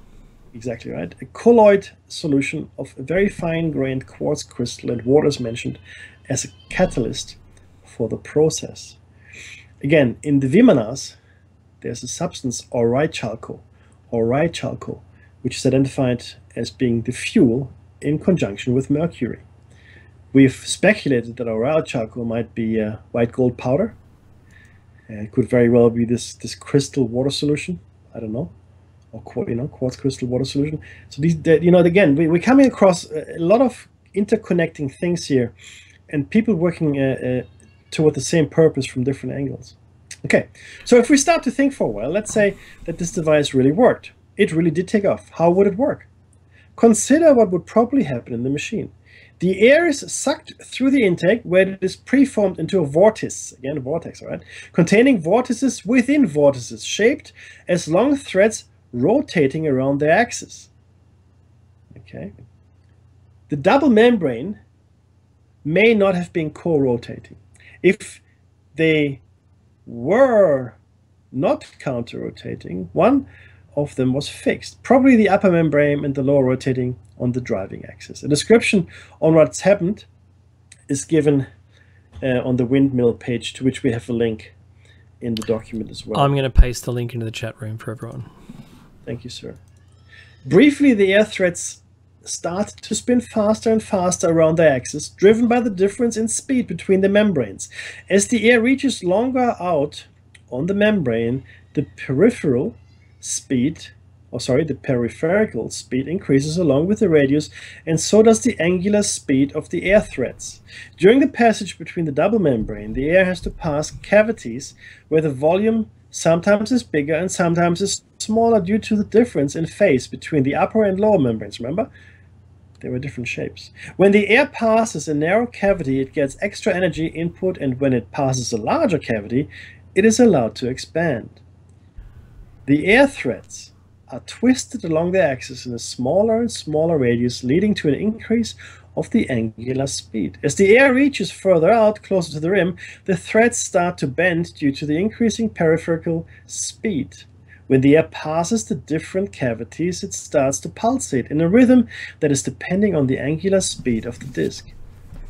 exactly right, a colloid solution of a very fine-grained quartz crystal and water is mentioned as a catalyst for the process. Again, in the Vimanas, there's a substance, auroid chalco, which is identified as being the fuel in conjunction with mercury. We've speculated that auroid chalco might be white gold powder. It could very well be this crystal water solution. I don't know, or quartz crystal water solution. So these, again, we're coming across a lot of interconnecting things here, and people working toward the same purpose from different angles. Okay, so if we start to think for a while, let's say that this device really worked. It really did take off. How would it work? Consider what would probably happen in the machine. The air is sucked through the intake where it is preformed into a vortice, again a vortex, all right, containing vortices within vortices, shaped as long threads rotating around their axis. Okay. The double membrane may not have been co-rotating. If they were not counter-rotating, one of them was fixed, probably the upper membrane and the lower rotating on the driving axis. A description on what's happened is given on the windmill page, to which we have a link in the document as well. I'm going to paste the link into the chat room for everyone. Thank you, sir. Briefly, the air threads start to spin faster and faster around their axis, driven by the difference in speed between the membranes. As the air reaches longer out on the membrane, the peripheral speed increases along with the radius, and so does the angular speed of the air threads. During the passage between the double membrane, the air has to pass cavities where the volume sometimes is bigger and sometimes is smaller due to the difference in phase between the upper and lower membranes. Remember? They were different shapes. When the air passes a narrow cavity, it gets extra energy input, and when it passes a larger cavity, it is allowed to expand. The air threads are twisted along the axis in a smaller and smaller radius, leading to an increase of the angular speed. As the air reaches further out, closer to the rim, the threads start to bend due to the increasing peripheral speed. When the air passes the different cavities, it starts to pulsate in a rhythm that is depending on the angular speed of the disk.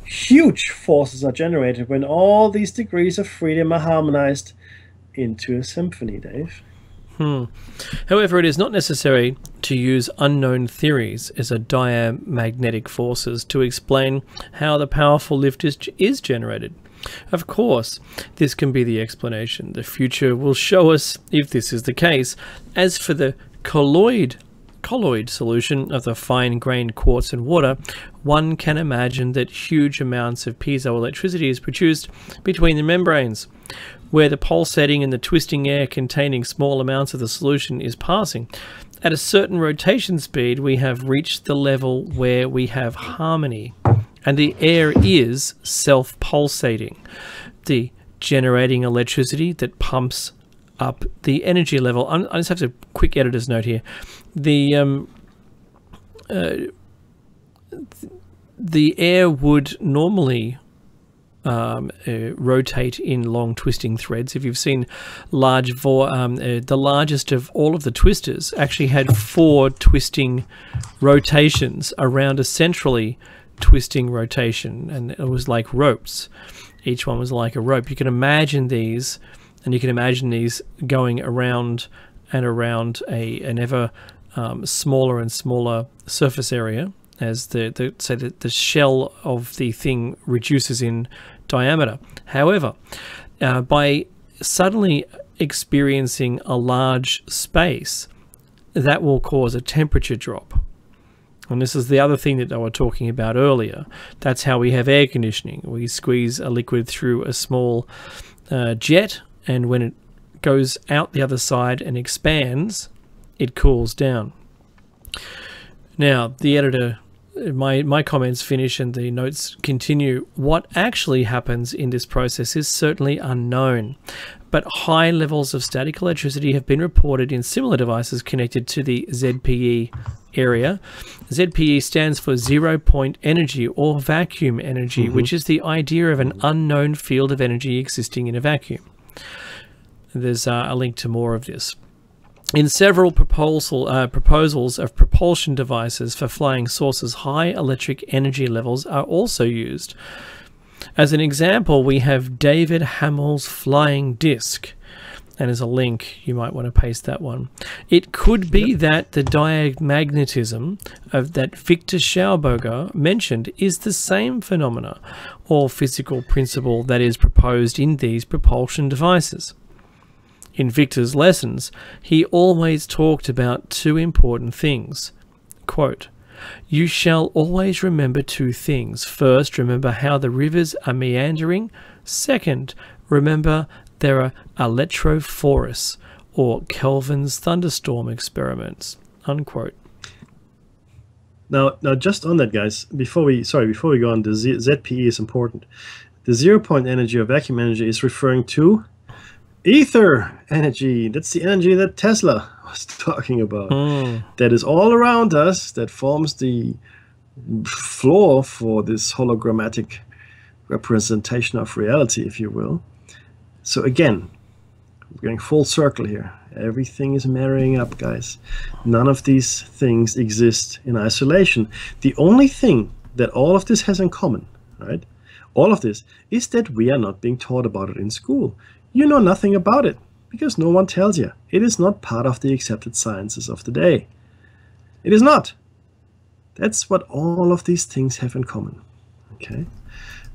Huge forces are generated when all these degrees of freedom are harmonized into a symphony, Dave. However, it is not necessary to use unknown theories as a diamagnetic forces to explain how the powerful lift is generated. Of course, this can be the explanation. The future will show us if this is the case. As for the colloid solution of the fine-grained quartz and water, one can imagine that huge amounts of piezoelectricity is produced between the membranes, where the pulsating and the twisting air containing small amounts of the solution is passing. At a certain rotation speed, we have reached the level where we have harmony, and the air is self-pulsating, the generating electricity that pumps up the energy level. I just have a quick editor's note here. The air would normally rotate in long twisting threads. If you've seen the largest of all of the twisters actually had 4 twisting rotations around a centrally twisting rotation, and it was like ropes. Each one was like a rope. You can imagine these, and you can imagine these going around and around an ever smaller and smaller surface area as the shell of the thing reduces in diameter. However, by suddenly experiencing a large space, that will cause a temperature drop. And this is the other thing that I was talking about earlier. That's how we have air conditioning. We squeeze a liquid through a small jet, and when it goes out the other side and expands, it cools down. Now, the editor, my comments finish and the notes continue. What actually happens in this process is certainly unknown, but high levels of static electricity have been reported in similar devices connected to the ZPE area. ZPE stands for zero point energy or vacuum energy, which is the idea of an unknown field of energy existing in a vacuum. There's a link to more of this. In several proposals of propulsion devices for flying saucers, high electric energy levels are also used. As an example, we have David Hamill's flying disc, and as a link, you might want to paste that one. It could be that the diamagnetism of that Viktor Schauberger mentioned is the same phenomena or physical principle that is proposed in these propulsion devices. In Viktor's lessons, he always talked about two important things. Quote, "You shall always remember two things. First, remember how the rivers are meandering. Second, remember there are electrophorus, or Kelvin's thunderstorm experiments." Unquote. Now, just on that, guys, before we go on, the ZPE is important. The zero point energy or vacuum energy is referring to ether energy. That's the energy that Tesla was talking about. That is all around us, that forms the floor for this hologrammatic representation of reality, if you will. So again, we're going full circle here. Everything is marrying up, guys. None of these things exist in isolation. The only thing that all of this has in common, right? All of this is that we are not being taught about it in school. You know nothing about it because no one tells you. It is not part of the accepted sciences of the day. It is not. That's what all of these things have in common. Okay.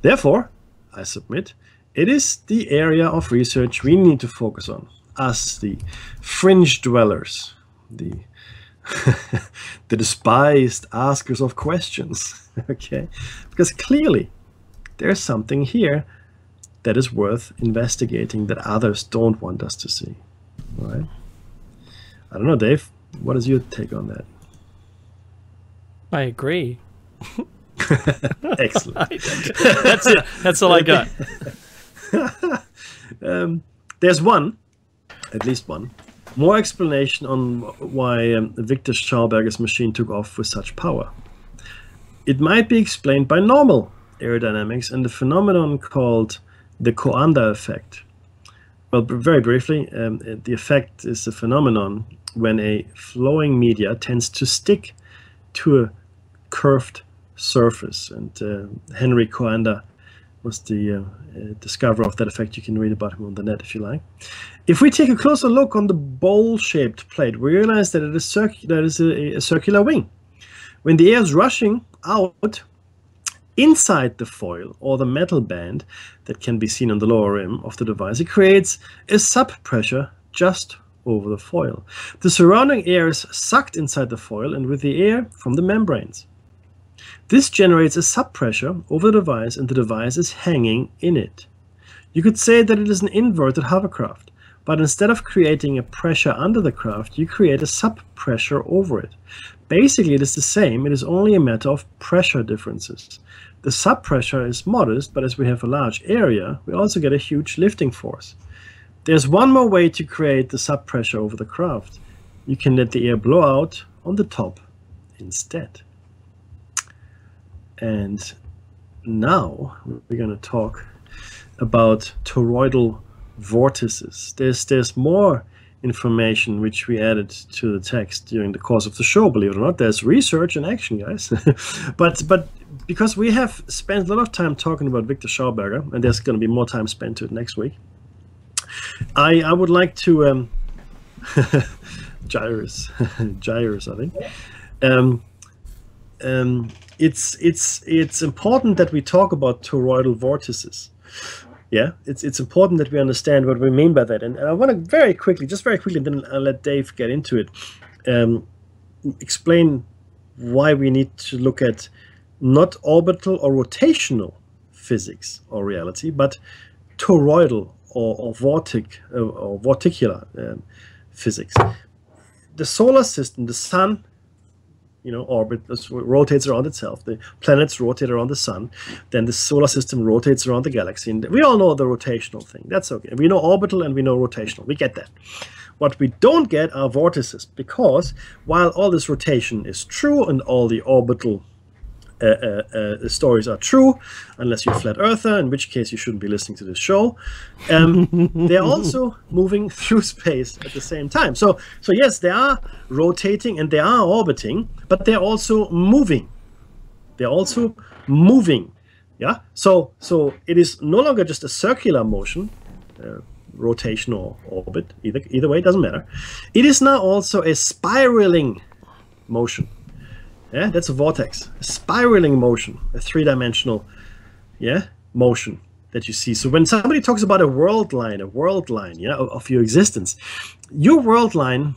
Therefore, I submit, it is the area of research we need to focus on. Us, the fringe dwellers, the the despised askers of questions. Okay. Because clearly there's something here that is worth investigating that others don't want us to see. All right. I don't know, Dave, what is your take on that? I agree. Excellent. That's it. That's all I got. There's one, at least one, more explanation on why Viktor Schauberger's machine took off with such power. It might be explained by normal aerodynamics and the phenomenon called the Coanda effect. Well, very briefly, the effect is a phenomenon when a flowing media tends to stick to a curved surface. And Henry Coanda was the discoverer of that effect. You can read about him on the net if you like. If we take a closer look on the bowl-shaped plate, we realize that it is a circular wing. When the air is rushing out, inside the foil or the metal band that can be seen on the lower rim of the device, it creates a sub-pressure just over the foil. The surrounding air is sucked inside the foil and with the air from the membranes. This generates a sub-pressure over the device and the device is hanging in it. You could say that it is an inverted hovercraft, but instead of creating a pressure under the craft, you create a sub-pressure over it. Basically, it is the same, it is only a matter of pressure differences. The sub-pressure is modest, but as we have a large area, we also get a huge lifting force. There's one more way to create the sub-pressure over the craft. You can let the air blow out on the top instead. And now we're going to talk about toroidal vortices. There's more information which we added to the text during the course of the show, believe it or not. There's research and action, guys. but because we have spent a lot of time talking about Viktor Schauberger, and there's going to be more time spent to it next week, I would like to gyrus, I think. It's important that we talk about toroidal vortices. Yeah, it's important that we understand what we mean by that. And I want to very quickly, then I'll let Dave get into it, explain why we need to look at not orbital or rotational physics or reality, but toroidal or vorticular physics. The solar system, the sun, orbit, rotates around itself. The planets rotate around the sun. Then the solar system rotates around the galaxy. And we all know the rotational thing. That's okay. We know orbital and we know rotational. We get that. What we don't get are vortices, because while all this rotation is true and all the orbital stories are true, unless you're a flat earther, in which case you shouldn't be listening to this show, they're also moving through space at the same time. So yes, they are rotating and they are orbiting, but they're also moving. Yeah. So it is no longer just a circular motion, rotation or orbit. Either way, it doesn't matter. It is now also a spiraling motion. Yeah, that's a vortex, a spiraling motion, a three-dimensional, motion that you see. So when somebody talks about a world line, of your existence, your world line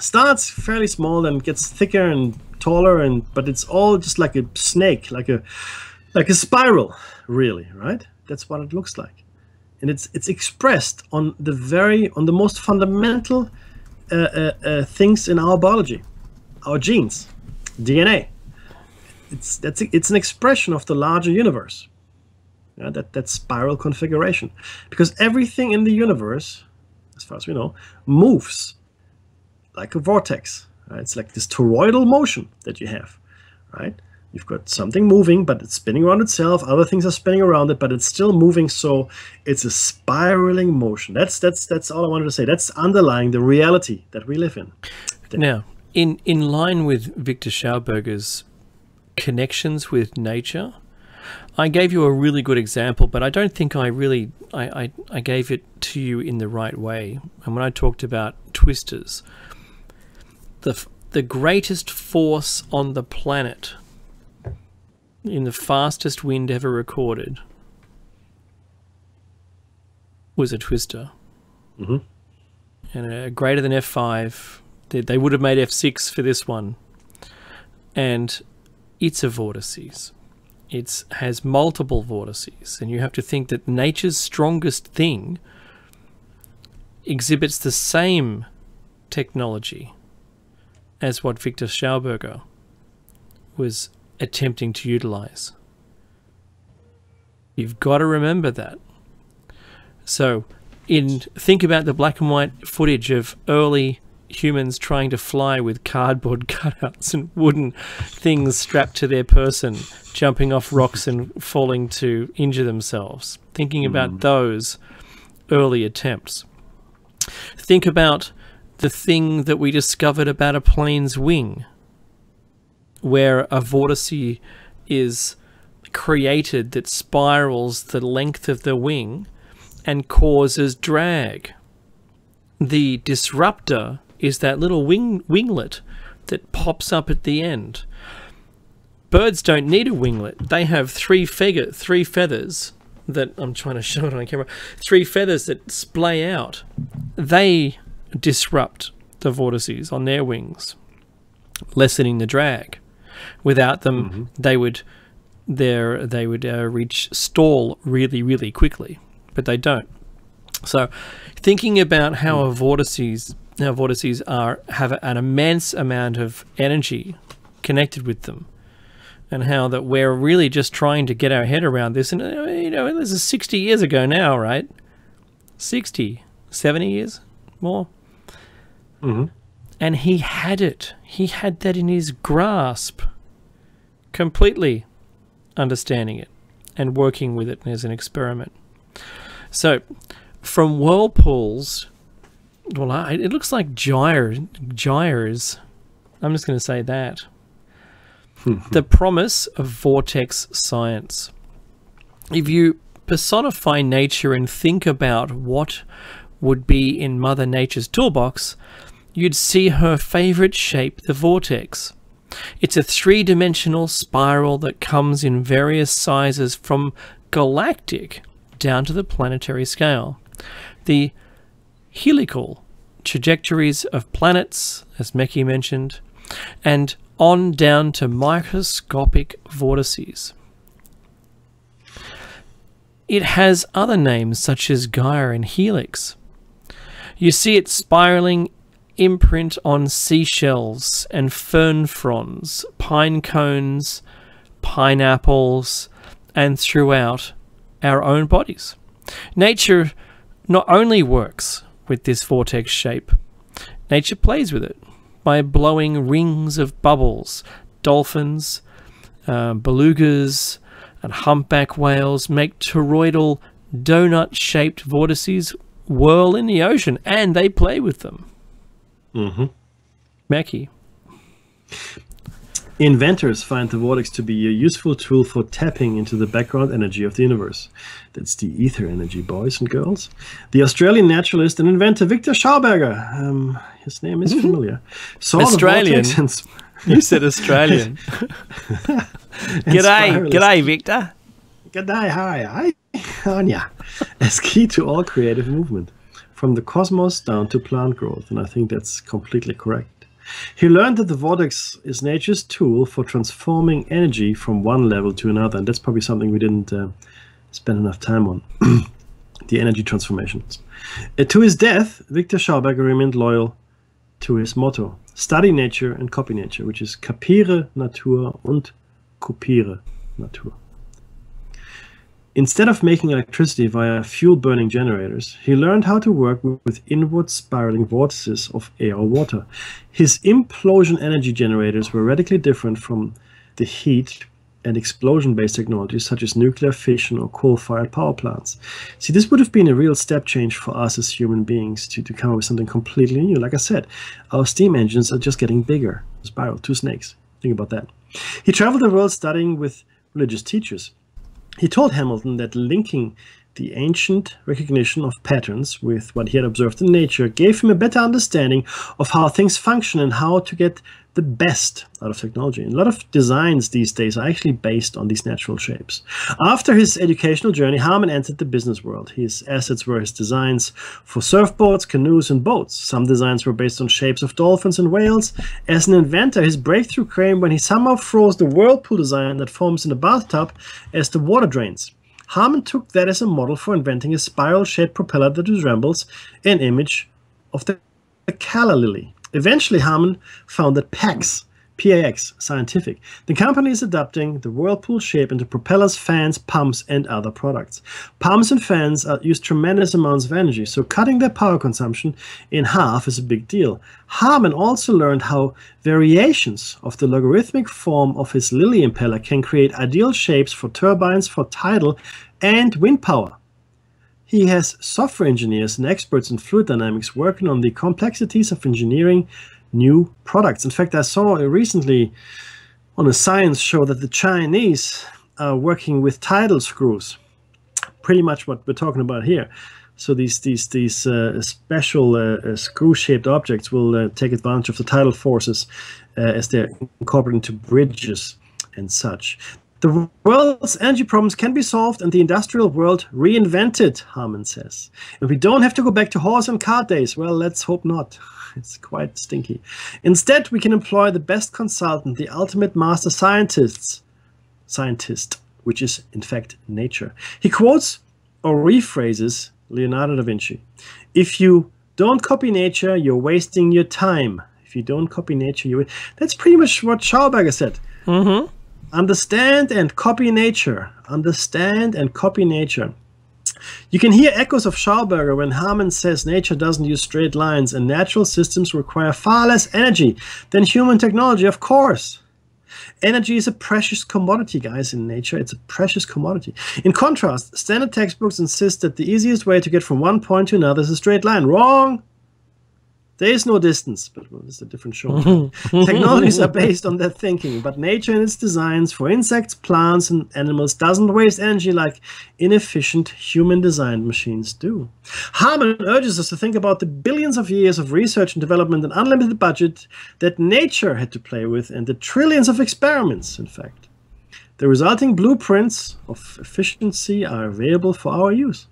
starts fairly small and gets thicker and taller, but it's all just like a snake, like a spiral, really, right? That's what it looks like, and it's expressed on the most fundamental things in our biology, our genes. DNA. It's an expression of the larger universe. That spiral configuration, because everything in the universe, as far as we know, moves like a vortex. Right? It's like this toroidal motion that you have. Right? You've got something moving, but it's spinning around itself. Other things are spinning around it, but it's still moving. So it's a spiraling motion. That's all I wanted to say. That's underlying the reality that we live in. Now, in line with Viktor Schauberger's connections with nature, I gave you a really good example, but I don't think I gave it to you in the right way. And when I talked about twisters, the greatest force on the planet in the fastest wind ever recorded was a twister. Mm-hmm. And greater than F5. They would have made F6 for this one. And it's a vortices. It has multiple vortices. And you have to think that nature's strongest thing exhibits the same technology as what Viktor Schauberger was attempting to utilize. You've got to remember that. So think about the black and white footage of early humans trying to fly with cardboard cutouts and wooden things strapped to their person, jumping off rocks and falling to injure themselves. Thinking about those early attempts. Think about the thing that we discovered about a plane's wing, where a vortice is created that spirals the length of the wing and causes drag. The disruptor is that little winglet that pops up at the end. Birds don't need a winglet. They have three feathers that, I'm trying to show it on camera, 3 feathers that splay out. They disrupt the vortices on their wings, lessening the drag. Without them, they would reach stall really, really quickly, but they don't. So thinking about how vortices have an immense amount of energy connected with them, and how that we're really just trying to get our head around this. And this is 60 years ago now, right? 60, 70 years more. And he had it. He had that in his grasp, completely understanding it and working with it as an experiment. So from whirlpools, well, it looks like gyres. I'm just going to say that. The promise of vortex science. If you personify nature and think about what would be in Mother Nature's toolbox, you'd see her favorite shape, the vortex. It's a 3-dimensional spiral that comes in various sizes from galactic down to the planetary scale. The helical trajectories of planets, as Meki mentioned, and on down to microscopic vortices. It has other names such as gyre and helix. You see it spiraling imprint on seashells and fern fronds, pine cones, pineapples, and throughout our own bodies. Nature not only works with this vortex shape, nature plays with it by blowing rings of bubbles. Dolphins, belugas, and humpback whales make toroidal donut-shaped vortices whirl in the ocean, and they play with them. Mackie. Inventors find the vortex to be a useful tool for tapping into the background energy of the universe. That's the ether energy, boys and girls. The Australian naturalist and inventor Viktor Schauberger, his name is familiar, saw Australian. the vortex and You said Australian. G'day, Victor. G'day, hi, Anya. As key to all creative movement, from the cosmos down to plant growth, and I think that's completely correct. He learned that the vortex is nature's tool for transforming energy from one level to another, and that's probably something we didn't spend enough time on, the energy transformations. To his death, Viktor Schauberger remained loyal to his motto, study nature and copy nature, which is capire Natur und kopiere Natur. Instead of making electricity via fuel-burning generators, he learned how to work with inward spiraling vortices of air or water. His implosion energy generators were radically different from the heat and explosion-based technologies such as nuclear fission or coal-fired power plants. See, this would have been a real step change for us as human beings to come up with something completely new. Like I said, our steam engines are just getting bigger. Spiral, 2 snakes. Think about that. He traveled the world studying with religious teachers. He told Hamilton that linking the ancient recognition of patterns with what he had observed in nature gave him a better understanding of how things function and how to get the best out of technology. And a lot of designs these days are actually based on these natural shapes. After his educational journey, Harman entered the business world. His assets were his designs for surfboards, canoes, and boats. Some designs were based on shapes of dolphins and whales. As an inventor, his breakthrough came when he somehow froze the whirlpool design that forms in a bathtub as the water drains. Harman took that as a model for inventing a spiral-shaped propeller that resembles an image of the calla lily. Eventually, Harman founded PAX, P-A-X, Scientific. The company is adapting the whirlpool shape into propellers, fans, pumps, and other products. Pumps and fans use tremendous amounts of energy, so cutting their power consumption in half is a big deal. Harman also learned how variations of the logarithmic form of his lily impeller can create ideal shapes for turbines for tidal and wind power. He has software engineers and experts in fluid dynamics working on the complexities of engineering new products. In fact, I saw recently on a science show that the Chinese are working with tidal screws. Pretty much what we're talking about here. So these special screw-shaped objects will take advantage of the tidal forces as they're incorporated into bridges and such. The world's energy problems can be solved and the industrial world reinvented, Harman says. And we don't have to go back to horse and cart days. Well, let's hope not. It's quite stinky. Instead, we can employ the best consultant, the ultimate master scientist, which is, in fact, nature. He quotes or rephrases Leonardo da Vinci. If you don't copy nature, you're wasting your time. If you don't copy nature, that's pretty much what Schauberger said. Mm-hmm. Understand and copy nature. Understand and copy nature. You can hear echoes of Schauberger when Harman says nature doesn't use straight lines and natural systems require far less energy than human technology, of course. Energy is a precious commodity, guys, in nature. It's a precious commodity. In contrast, standard textbooks insist that the easiest way to get from one point to another is a straight line. Wrong! There is no distance, but well, it's a different show. Technologies are based on that thinking, but nature and its designs for insects, plants, and animals doesn't waste energy like inefficient human-designed machines do. Harman urges us to think about the billions of years of research and development and unlimited budget that nature had to play with, and the trillions of experiments, in fact. The resulting blueprints of efficiency are available for our use.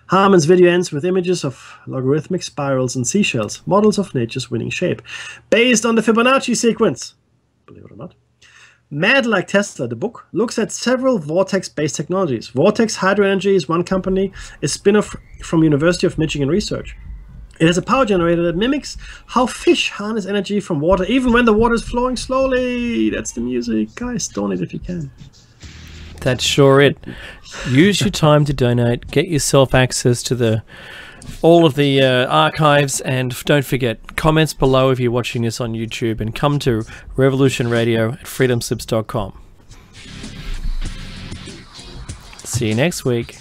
Harman's video ends with images of logarithmic spirals and seashells, models of nature's winning shape, based on the Fibonacci sequence. Believe it or not. Mad Like Tesla, the book, looks at several vortex-based technologies. Vortex Hydroenergy is one company, a spin-off from University of Michigan Research. It has a power generator that mimics how fish harness energy from water, even when the water is flowing slowly. That's the music. Guys, donate if you can. That's sure it. Use your time to donate. Get yourself access to all of the archives, and don't forget, comments below if you're watching this on YouTube, and come to Revolution Radio at freedomslips.com. See you next week.